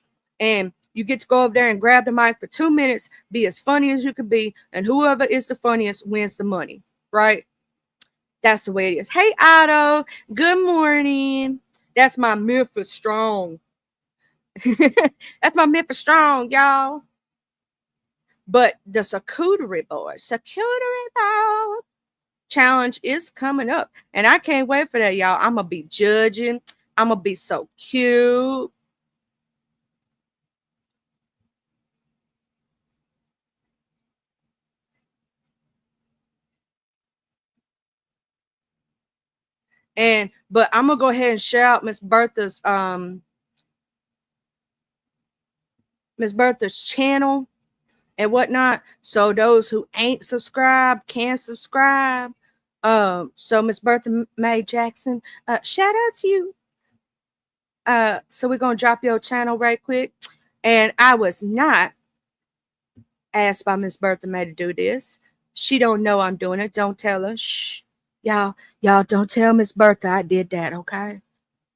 And you get to go over there and grab the mic for 2 minutes, be as funny as you can be, and whoever is the funniest wins the money, right? That's the way it is. Hey, Otto. Good morning. That's my Memphis Strong. That's my Memphis Strong, y'all. But the Charcuterie Board challenge is coming up. And I can't wait for that, y'all. I'm going to be judging. I'm going to be so cute. But I'm gonna go ahead and share out Miss Bertha's channel and whatnot, so those who ain't subscribed can subscribe. So Miss Bertha Mae Jackson, shout out to you. So we're gonna drop your channel right quick. And I was not asked by Miss Bertha Mae to do this. She don't know I'm doing it. Don't tell her. Shh. Y'all don't tell Miss Bertha I did that, okay?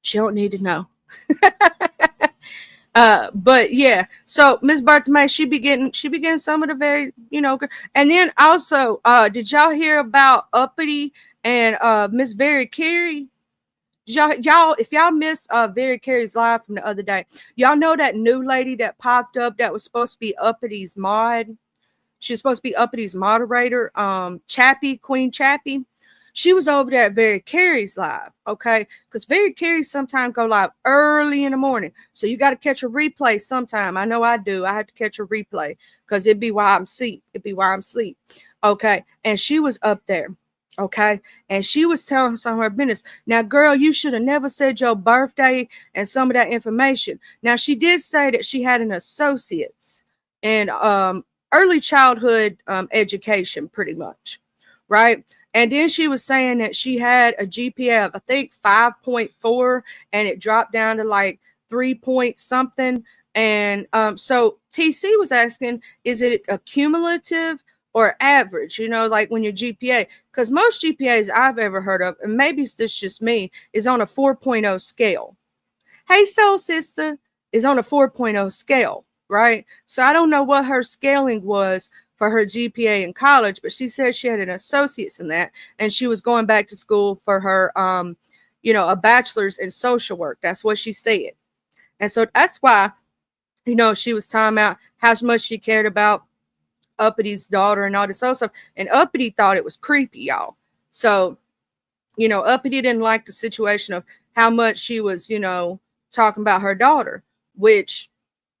She don't need to know. But yeah, so Miss Bertha Mae, she be getting some of the very, and then also, did y'all hear about Uppity and Miss Very Carey? Y'all, if y'all missed Very Carey's live from the other day, y'all know that new lady that popped up that was supposed to be Uppity's mod. She's supposed to be Uppity's moderator, Queen Chappie. She was over there at Very Carey's live, okay? Because Very Carey sometimes go live early in the morning. So you got to catch a replay sometime. I know I do. I have to catch a replay because it'd be while I'm asleep. Okay? And she was up there, okay? And she was telling some of her business. Now, girl, you should have never said your birthday and some of that information. Now, she did say that she had an associate's in early childhood education, pretty much, right? And then she was saying that she had a GPA of, I think, 5.4, and it dropped down to like 3 point something. And so TC was asking, is it a cumulative or average? Like when your GPA, because most GPAs I've ever heard of, and maybe it's just me, is on a 4.0 scale. Hey, soul sister, is on a 4.0 scale, right? So I don't know what her scaling was for her GPA in college, but she said she had an associate's in that, and she was going back to school for her, a bachelor's in social work. That's what she said. And so that's why, she was talking about how much she cared about Uppity's daughter and all this other stuff. And Uppity thought it was creepy, y'all. So, Uppity didn't like the situation of how much she was, talking about her daughter, which,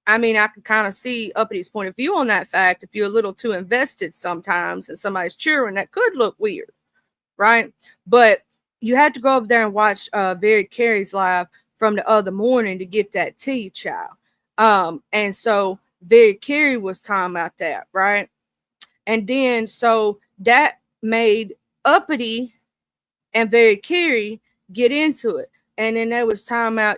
I mean, I can kind of see Uppity's point of view on that fact. If you're a little too invested sometimes in somebody's cheering, that could look weird, right? But you had to go over there and watch Very Carey's live from the other morning to get that tea, child. And so Very Carey was talking about that, right? And then so that made Uppity and Very Carey get into it. And then they was talking about,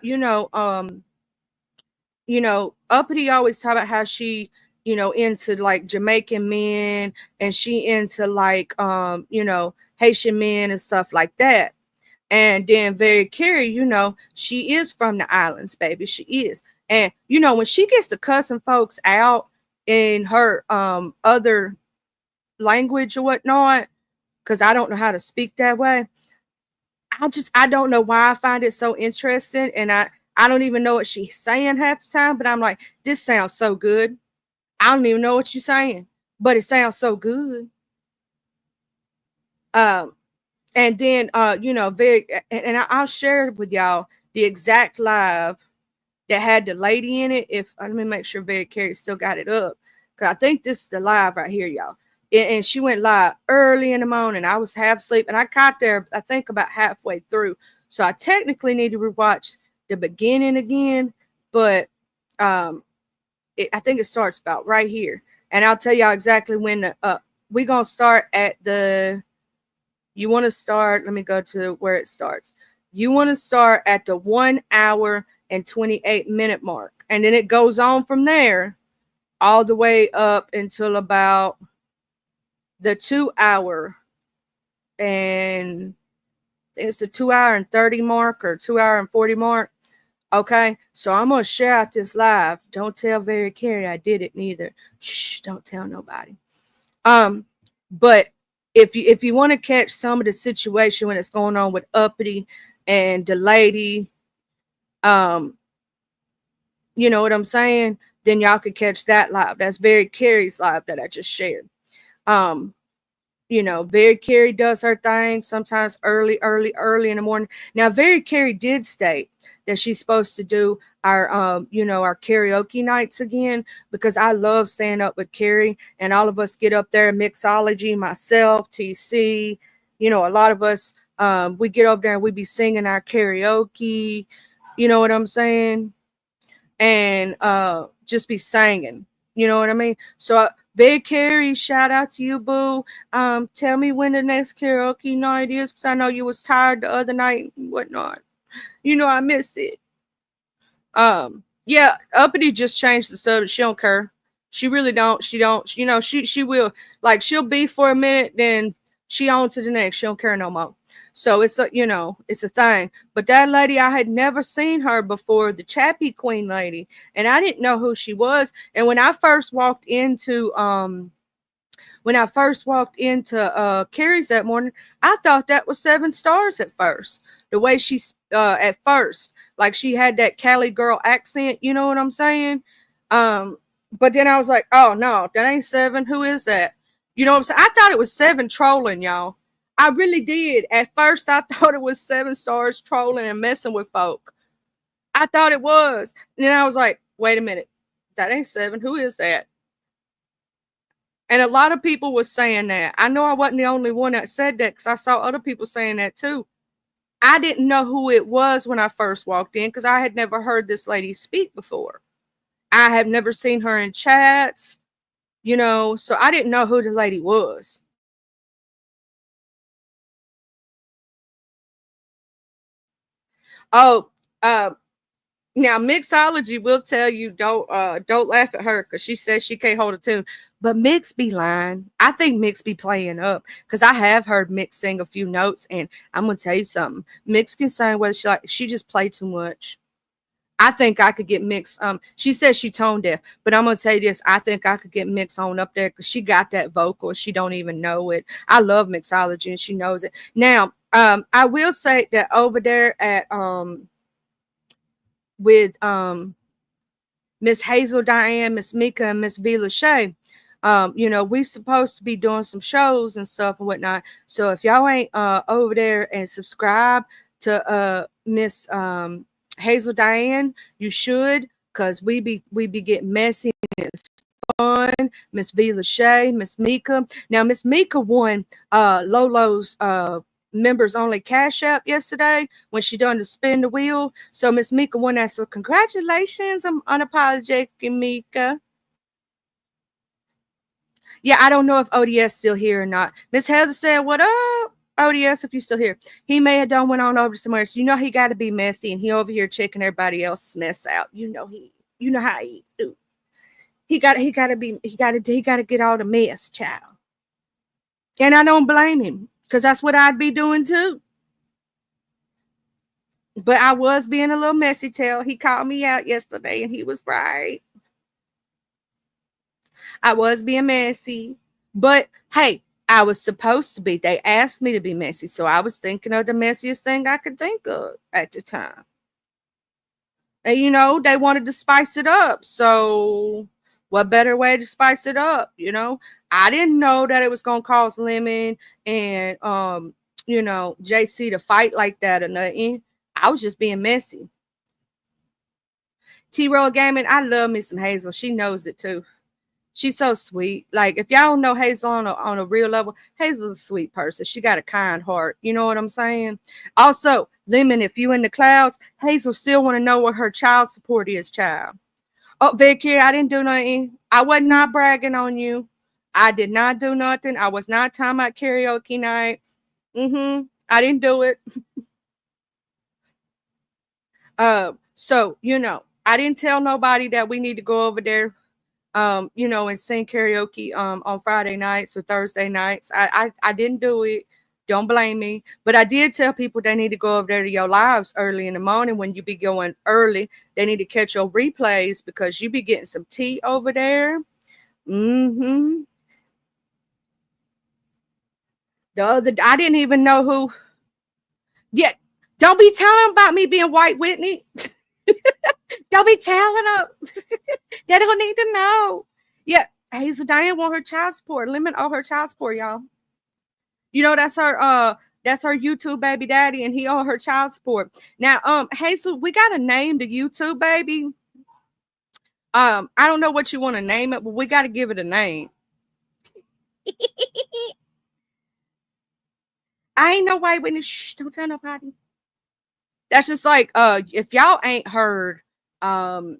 Uppity always talk about how she, into like Jamaican men, and she into like, Haitian men and stuff like that. And then Very Carey, she is from the islands, baby. She is. And, when she gets to cussing folks out in her other language or whatnot, because I don't know how to speak that way, I don't know why I find it so interesting. And I don't even know what she's saying half the time, but I'm like, this sounds so good. I don't even know what you're saying, but it sounds so good. And then, I'll share with y'all the exact live that had the lady in it. Let me make sure Very Carey still got it up, because I think this is the live right here, y'all. And she went live early in the morning. I was half asleep, and I got there, I think, about halfway through. So I technically need to rewatch the beginning again, but I think it starts about right here. And I'll tell y'all exactly when we're going to start at you want to start, let me go to where it starts. You want to start at the 1 hour and 28 minute mark. And then it goes on from there all the way up until about the 2 hour, and it's the 2 hour and 30 mark or 2 hour and 40 mark. Okay, so I'm gonna share out this live. Don't tell Very Carrie I did it neither. Shh, don't tell nobody. But if you want to catch some of the situation when it's going on with Uppity and the lady, you know what I'm saying? Then y'all could catch that live. That's Very Carrie's live that I just shared. You know, Very Carrie does her thing sometimes early in the morning. Now, Very Carrie did state that she's supposed to do our, you know, our karaoke nights again, because I love staying up with Carrie, and all of us get up there, Mixology, myself, TC, you know, a lot of us, we get up there and we be singing our karaoke, you know what I'm saying? And just be singing, you know what I mean? So Very Carrie, shout out to you, boo. Tell me when the next karaoke night is, because I know you was tired the other night and whatnot. You know I missed it. Yeah, Uppity just changed the subject. She don't care. She really don't. She don't. You know, she will, like, she'll be for a minute, then she on to the next. She don't care no more. So it's a, you know, it's a thing. But that lady, I had never seen her before, the Chappie Queen lady, and I didn't know who she was. And when I first walked into Carrie's that morning, I thought that was 7 Stars at first. The way she at first, like, she had that Cali girl accent, you know what I'm saying? But then I was like, oh no, that ain't 7. Who is that? You know what I'm saying? I thought it was 7 trolling, y'all. I really did. At first, I thought it was 7 Stars trolling and messing with folk. I thought it was. And then I was like, wait a minute, that ain't 7. Who is that? And a lot of people was saying that. I know I wasn't the only one that said that, because I saw other people saying that too. I didn't know who it was when I first walked in, because I had never heard this lady speak before. I have never seen her in chats, you know, so I didn't know who the lady was. Oh, now Mixology will tell you don't laugh at her, because she says she can't hold a tune. But Mix be lying. I think Mix be playing up, because I have heard Mix sing a few notes, and I'm gonna tell you something. Mix can sing whether she just play too much. I think I could get Mix. She says she tone deaf, but I'm gonna say this: I think I could get Mix on up there, because she got that vocal. She don't even know it. I love Mixology, and she knows it. Now, I will say that over there at with Miss Hazel Diane, Miss Mika, and Miss V. Lachey, you know, we supposed to be doing some shows and stuff and whatnot. So if y'all ain't over there and subscribe to Miss Hazel Diane, you should, because we be getting messy and it's fun. Miss V. Lachey, Miss Mika. Now Miss Mika won Lolo's members only Cash App yesterday when she done the spin the wheel. So Miss Mika won that. So congratulations. I'm unapologetic, Mika. Yeah, I don't know if ODS still here or not. Miss Heather said, what up? ODS, if you still here. He may have done went on over somewhere. So you know he got to be messy, and he over here checking everybody else's mess out. You know how he do. He got to get all the mess, child. And I don't blame him, because that's what I'd be doing too. But I was being a little messy tail. He called me out yesterday, and he was right. I was being messy. But hey, I was supposed to be. They asked me to be messy. So I was thinking of the messiest thing I could think of at the time. And you know, they wanted to spice it up. So what better way to spice it up? You know, I didn't know that it was gonna cause Lemon and you know, JC to fight like that or nothing. I was just being messy. T-Roll Gaming, I love me some Hazel. She knows it too. She's so sweet. Like, if y'all don't know Hazel on a real level, Hazel's a sweet person. She got a kind heart. You know what I'm saying? Also, Lemon, if you in the clouds, Hazel still want to know what her child support is, child. Oh, Vicky, I didn't do nothing. I was not bragging on you. I did not do nothing. I was not talking about karaoke night. I didn't do it. So, you know, I didn't tell nobody that we need to go over there you know, and sing karaoke on Friday nights or Thursday nights. I didn't do it. Don't blame me. But I did tell people they need to go over there to your lives early in the morning when you be going early. They need to catch your replays because you be getting some tea over there. Mm-hmm. I didn't even know who. Yeah, don't be telling about me being white, Whitney. Don't be telling them. They don't need to know. Yeah, Hazel Diane want her child support. Limit all her child support, y'all. You know that's her YouTube baby daddy, and he owe her child support. Now, Hazel, we gotta name the YouTube baby. I don't know what you want to name it, but we gotta give it a name. I ain't no white witness. Shh, don't tell nobody. That's just like if y'all ain't heard my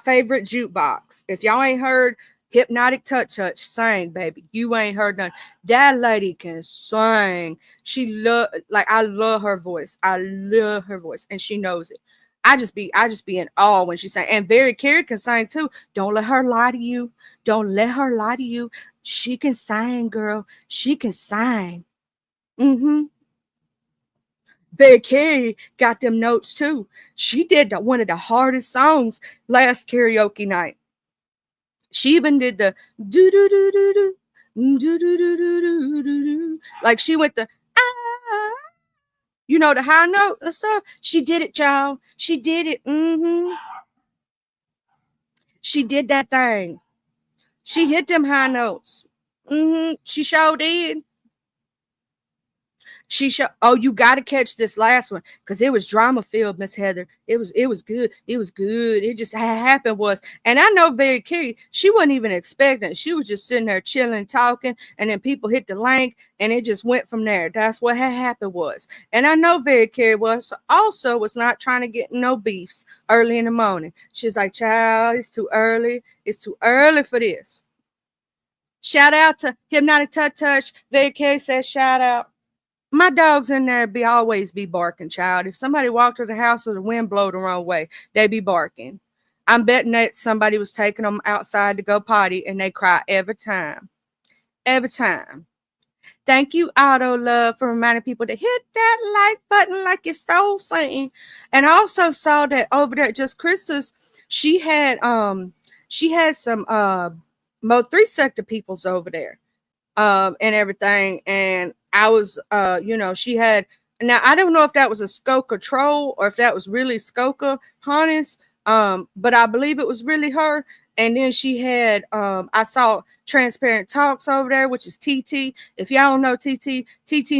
favorite jukebox. If y'all ain't heard Hypnotic Touch Touch sing, baby, you ain't heard none. That lady can sing. I love her voice. I love her voice, and she knows it. I just be in awe when she sang. And Very Carey can sing too. Don't let her lie to you. Don't let her lie to you. She can sing, girl. She can sing. Mm-hmm. Very Carey got them notes too. She did one of the hardest songs last karaoke night. She even did the do do do do do do do do do do do. Like she went the you know, the high note. So she did it, y'all. She did it. Mm-hmm. She did that thing. She hit them high notes. Mm-hmm. She sure did. Oh, you got to catch this last one because it was drama filled, Miss Heather. It was good. It was good. It just happened was, and I know Very Carey, she wasn't even expecting it. She was just sitting there chilling, talking, and then people hit the link, and it just went from there. That's what had happened was, and I know Very Carey was not trying to get no beefs early in the morning. She's like, child, it's too early. It's too early for this. Shout out to Hypnotic Touch Touch. Very Carey says shout out. My dogs in there always be barking, child. If somebody walked to the house or the wind blow the wrong way, they be barking. I'm betting that somebody was taking them outside to go potty and they cry every time. Every time. Thank you, Auto Love, for reminding people to hit that like button like you stole something. And I also saw that over there, just Krista's, she had some Mo 3 sector peoples over there. And everything. And I was, she had, now I don't know if that was a Skoka troll or if that was really Skoka Honest, but I believe it was really her. And then she had, I saw Transparent Talks over there, which is TT. If y'all don't know TT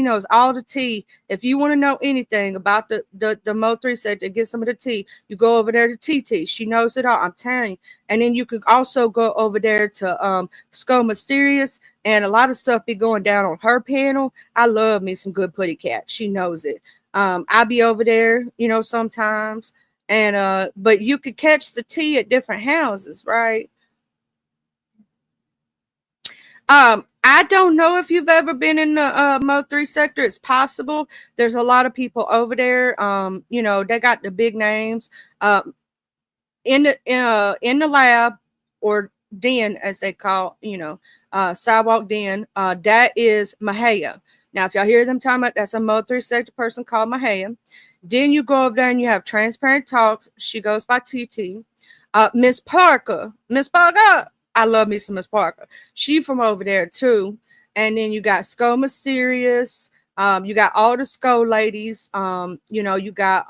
knows all the tea. If you want to know anything about the Mo 3 sector, get some of the tea, you go over there to TT. She knows it all, I'm telling you. And then you could also go over there to Sko Mysterious, and a lot of stuff be going down on her panel. I love me some good Putty Cat. She knows it. I'll be over there, sometimes. And but you could catch the tea at different houses, right? I don't know if you've ever been in the Mo 3 sector. It's possible. There's a lot of people over there. They got the big names. In the lab, or den as they call, sidewalk den. That is Mahia. Now, if y'all hear them talking about, that's a Mo 3 sector person called Mahia. Then you go over there and you have Transparent Talks. She goes by TT. Miss Parker. I love me some Miss Parker. She from over there too. And then you got Sko Mysterious. You got all the Sko ladies. You got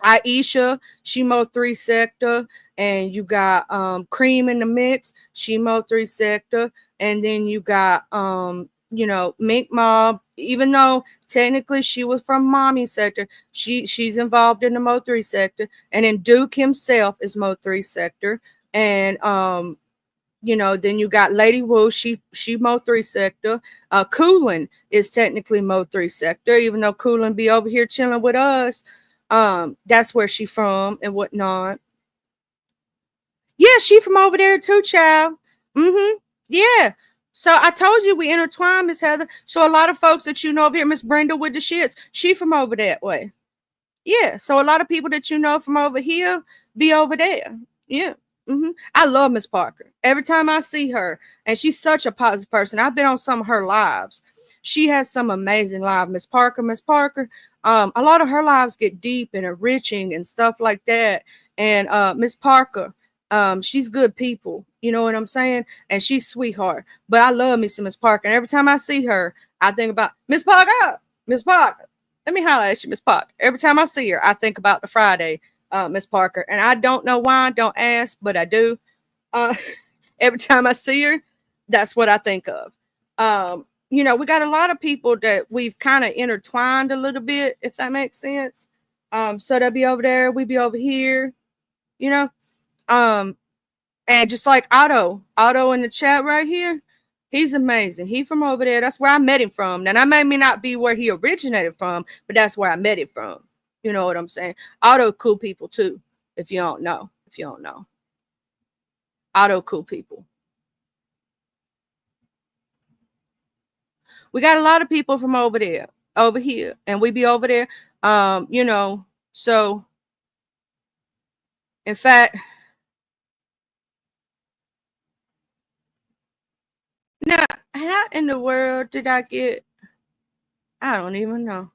Aisha, she Mo 3 sector. And you got Cream in the Mix, she Mo 3 sector. And then you got Mink Mob, even though technically she was from Mommy sector, she's involved in the Mo 3 sector. And then Duke himself is Mo 3 sector. And then you got Lady Wu, she Mo 3 sector. Coolin is technically Mo 3 sector, even though Coolin be over here chilling with us. That's where she from and whatnot. Yeah, she from over there too, child. Mm-hmm. Yeah. So I told you we intertwined, Miss Heather. So a lot of folks that you know over here, Miss Brenda with the shits, she from over that way. Yeah. So a lot of people that you know from over here be over there. Yeah. I love Miss Parker. Every time I see her, and she's such a positive person. I've been on some of her lives. She has some amazing live. Miss Parker, Miss Parker. A lot of her lives get deep and enriching and stuff like that. And Miss Parker, she's good people. You know what I'm saying? And she's sweetheart. But I love me some Miss Parker. And every time I see her, I think about Miss Parker, Miss Parker. Let me holler at you, Miss Parker. Every time I see her, I think about the Friday Miss Parker. And I don't know why, don't ask, but I do. Uh, every time I see her, that's what I think of. We got a lot of people that we've kind of intertwined a little bit, if that makes sense. So they'll be over there, we be over here, you know. And just like Otto in the chat right here, he's amazing. He from over there. That's where I met him from. Now that may not be where he originated from, but that's where I met him from. You know what I'm saying? Otto cool people too. If you don't know, Otto cool people. We got a lot of people from over there, over here, and we be over there. So in fact, now how in the world did I get? I don't even know.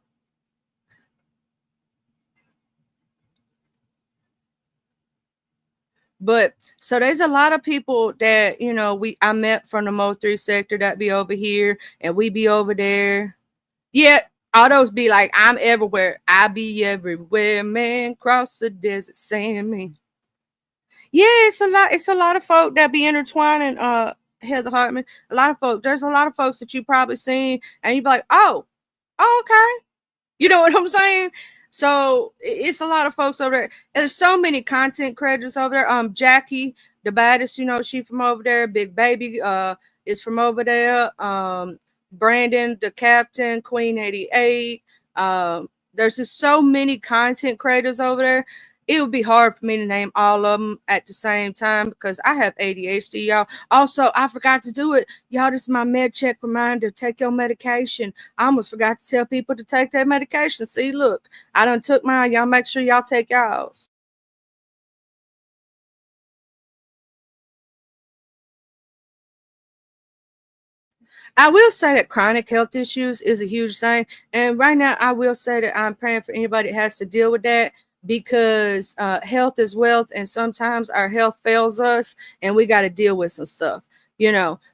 But so there's a lot of people that I met from the Mo3 sector that be over here and we be over there. Yeah, all those be like, I'm everywhere. I be everywhere, man. Cross the desert, sand me. Yeah, it's a lot of folk that be intertwining Heather Hartman. A lot of folk. There's a lot of folks that you probably seen and you be like, oh, okay. You know what I'm saying? So it's a lot of folks over there. There's so many content creators over there. Jackie, the baddest, she from over there. Big Baby is from over there. Brandon, the captain, Queen 88. There's just so many content creators over there. It would be hard for me to name all of them at the same time because I have ADHD, y'all. Also, I forgot to do it. Y'all, this is my med check reminder. Take your medication. I almost forgot to tell people to take their medication. See, look, I done took mine. Y'all make sure y'all take y'all's. I will say that chronic health issues is a huge thing. And right now, I will say that I'm praying for anybody that has to deal with that because health is wealth. And sometimes our health fails us and we got to deal with some stuff,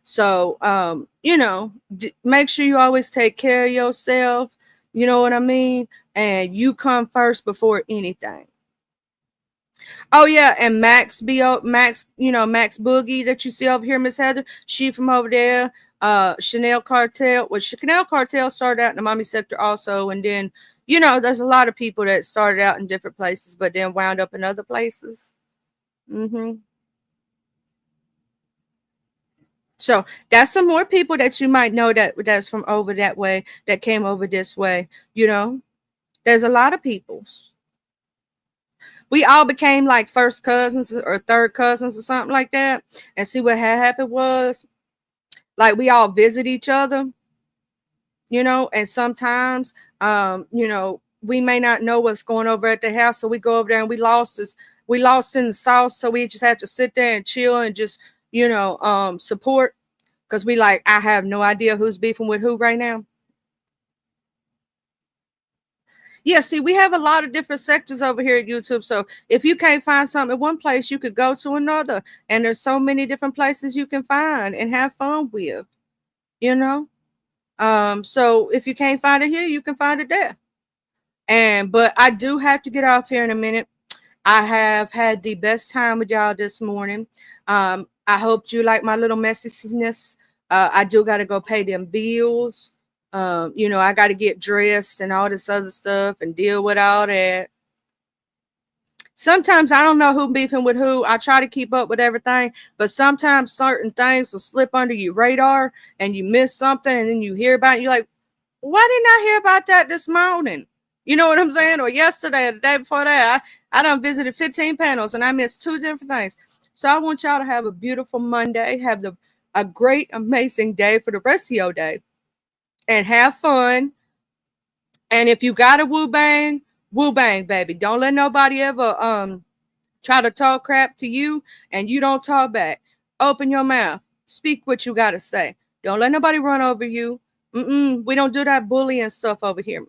So, make sure you always take care of yourself. You know what I mean? And you come first before anything. Oh yeah, and Max Max Boogie that you see over here, Miss Heather, she from over there. Chanel Cartel. Well, Chanel Cartel started out in the mommy sector also, and then there's a lot of people that started out in different places, but then wound up in other places. So that's some more people that you might know that's from over that way that came over this way. There's a lot of peoples. We all became like first cousins or third cousins or something like that. And see what had happened was like we all visit each other, and sometimes we may not know what's going over at the house. So we go over there and we lost in the sauce. So we just have to sit there and chill and just, support. Because I have no idea who's beefing with who right now. Yeah, see, we have a lot of different sectors over here at YouTube. So if you can't find something in one place, you could go to another. And there's so many different places you can find and have fun with, So if you can't find it here, you can find it there. But I do have to get off here in a minute. I have had the best time with y'all this morning. I hope you like my little messiness. I do got to go pay them bills. I got to get dressed and all this other stuff and deal with all that. Sometimes I don't know who beefing with who. I try to keep up with everything, but sometimes certain things will slip under your radar and you miss something and then you hear about it. You're like, why didn't I hear about that this morning? You know what I'm saying? Or yesterday or the day before that. I done visited 15 panels and I missed 2 different things. So I want y'all to have a beautiful Monday. Have a great, amazing day for the rest of your day. And have fun. And if you got a woo bang, baby. Don't let nobody ever try to talk crap to you and you don't talk back. Open your mouth. Speak what you got to say. Don't let nobody run over you. We don't do that bullying stuff over here.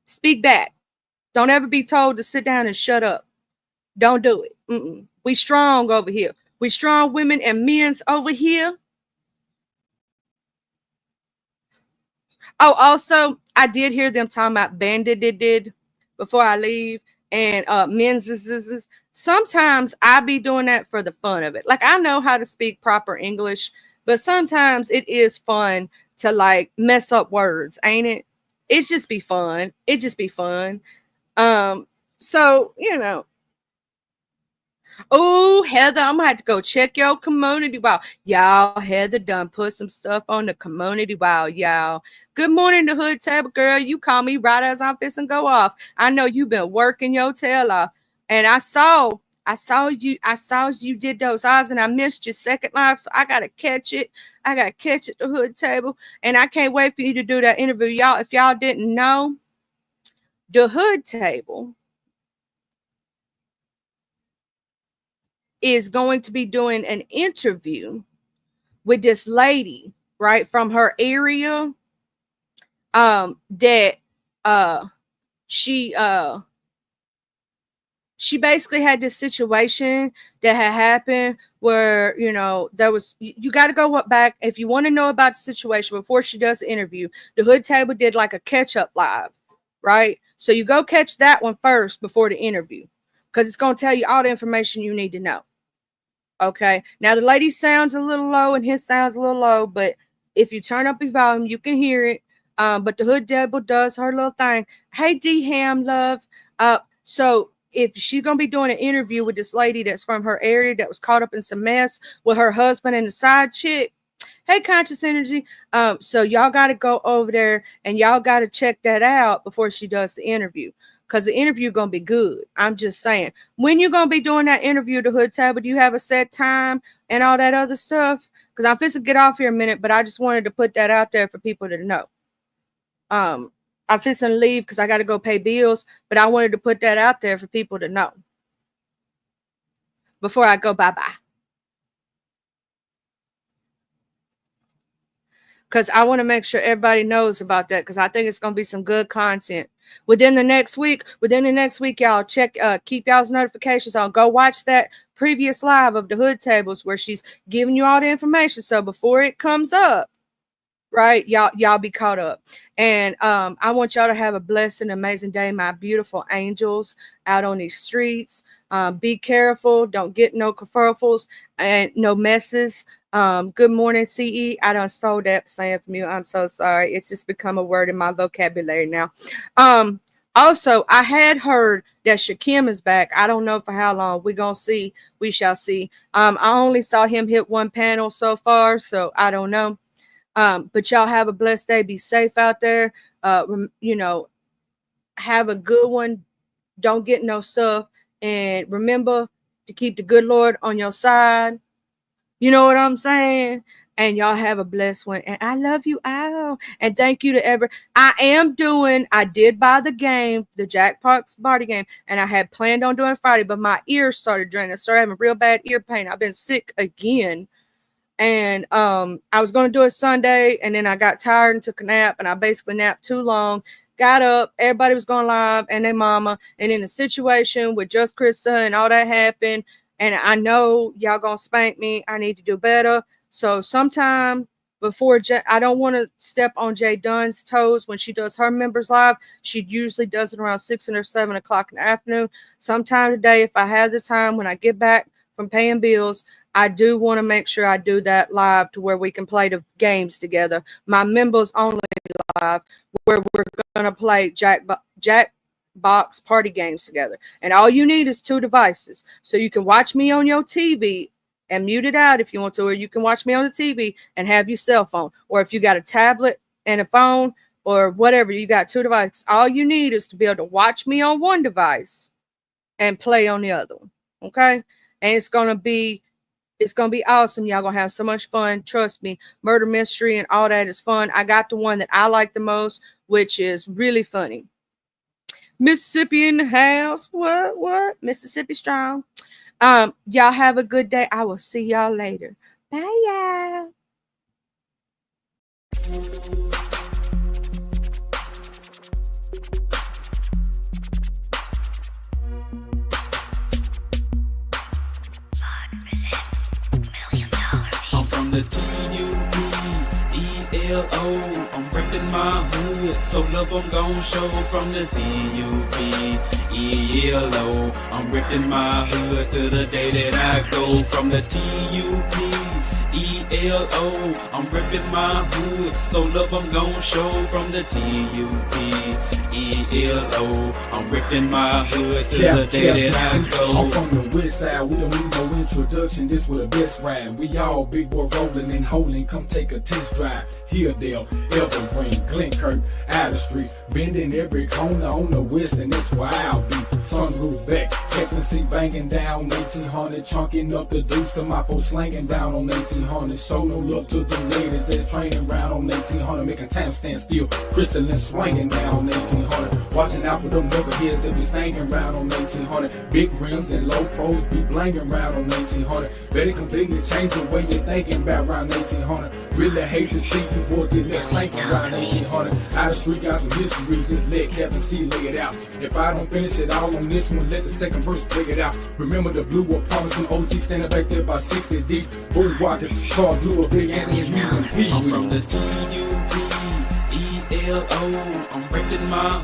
Speak back. Don't ever be told to sit down and shut up. Don't do it. We strong over here. We strong women and men's over here. Oh, also, I did hear them talking about bandit before I leave. And men's is sometimes I be doing that for the fun of it. Like, I know how to speak proper English, but sometimes it is fun to like mess up words, ain't it? It's just be fun. It just be fun. So, you know. Oh, Heather, I'm gonna have to go check your community wall. Y'all, Heather done put some stuff on the community wall, y'all. Good morning, the hood table girl. You call me right as I'm fixing to go off. I know you've been working your tail off. And I saw you did those lives, and I missed your second live, so I gotta catch it. I gotta catch it, the hood table. And I can't wait for you to do that interview. Y'all, if y'all didn't know, the hood table is going to be doing an interview with this lady, right, from her area, that she basically had this situation that had happened where, you know, there was, you got to go back if you want to know about the situation before she does the interview. The hood table did like a catch up live, right? So you go catch that one first before the interview, because it's going to tell you all the information you need to know. Okay. Now the lady sounds a little low and his sounds a little low, but if you turn up your volume, you can hear it. But the hood devil does her little thing. Hey, D Ham love. So if she's gonna be doing an interview with this lady that's from her area that was caught up in some mess with her husband and the side chick. Hey, Conscious Energy. So y'all gotta go over there and y'all gotta check that out before she does the interview, because the interview gonna be good. I'm just saying. When you gonna be doing that interview, the hood table? Do you have a set time and all that other stuff? Because I'm fixing to get off here a minute, but I just wanted to put that out there for people to know. I'm fixing to leave because I got to go pay bills, but I wanted to put that out there for people to know before I go bye-bye. Because I want to make sure everybody knows about that, because I think it's going to be some good content. Within the next week, y'all check, keep y'all's notifications on. Go watch that previous live of the hood tables where she's giving you all the information. So before it comes up, right, y'all be caught up. And I want y'all to have a blessed and amazing day, my beautiful angels out on these streets. Be careful. Don't get no kerfuffles and no messes. Good morning, CE. I done stole that saying from you. I'm so sorry. It's just become a word in my vocabulary now. Also, I had heard that Shakim is back. I don't know for how long. We're going to see. We shall see. I only saw him hit one panel so far, so I don't know. But y'all have a blessed day. Be safe out there. You know, have a good one. Don't get no stuff. And remember to keep the good Lord on your side. You know what I'm saying? And y'all have a blessed one. And I love you all. And thank you to I did buy the game, the Jackbox party game. And I had planned on doing Friday, but my ears started draining. I started having real bad ear pain. I've been sick again. And I was going to do it Sunday, and then I got tired and took a nap, and I basically napped too long. Got up, everybody was going live, and their mama, and in the situation with Just Krista and all that happened, and I know y'all going to spank me. I need to do better. So sometime before, I don't want to step on Jay Dunn's toes when she does her members live. She usually does it around 6 or 7 o'clock in the afternoon. Sometime today, if I have the time when I get back from paying bills, I do want to make sure I do that live to where we can play the games together. My members only live where we're going to play Jackbox party games together. And all you need is 2 devices. So you can watch me on your TV and mute it out if you want to, or you can watch me on the TV and have your cell phone. Or if you got a tablet and a phone or whatever, you got 2 devices. All you need is to be able to watch me on one device and play on the other one. Okay? And it's going to be awesome. Y'all gonna have so much fun. Trust me. Murder mystery and all that is fun. I got the one that I like the most, which is really funny. Mississippi in the house. What? Mississippi strong. Y'all have a good day. I will see y'all later. Bye, y'all. I'm from the T-U-B-E-L-O. I'm reppin' my hood, so love I'm gon' show. From the T-U-B-E-L-O. I'm reppin' my hood to the day that I go. From the T-U-B-E-L-O. I'm reppin' my hood, so love I'm gon' show. From the T-U-B-E-L-O. I'm reppin' my hood to the day that I go. I'm from the west side, we don't need no introduction, this was the best ride. We all big boy rolling and holding, come take a test drive. Hilldale, Evergreen, Glenkirk, Outer Street, bending every corner on the west, and that's where I'll be. Sunroof back, Captain C banging down 1800, chunking up the deuce to my folks slanging down on 1800. Show no love to the ladies that's training round on 1800, making time stand still, crystalline swinging down on 1800. Watching out for them knuckleheads that be staying round on 1800. Big rims and low pros be blanging round on 1800. Better completely change the way you're thinking about round 1800. Really hate to see you boys get left slanking around 1800. Out the street got some history, just let Captain C lay it out. If I don't finish it all on this one, let the second verse break it out. Remember the blue war promising OG standing back there by 60 deep. Bull walking, car blue, a big Anthony Hughes and P. I'm from the T-U-B-E-L-O. I'm reppin' my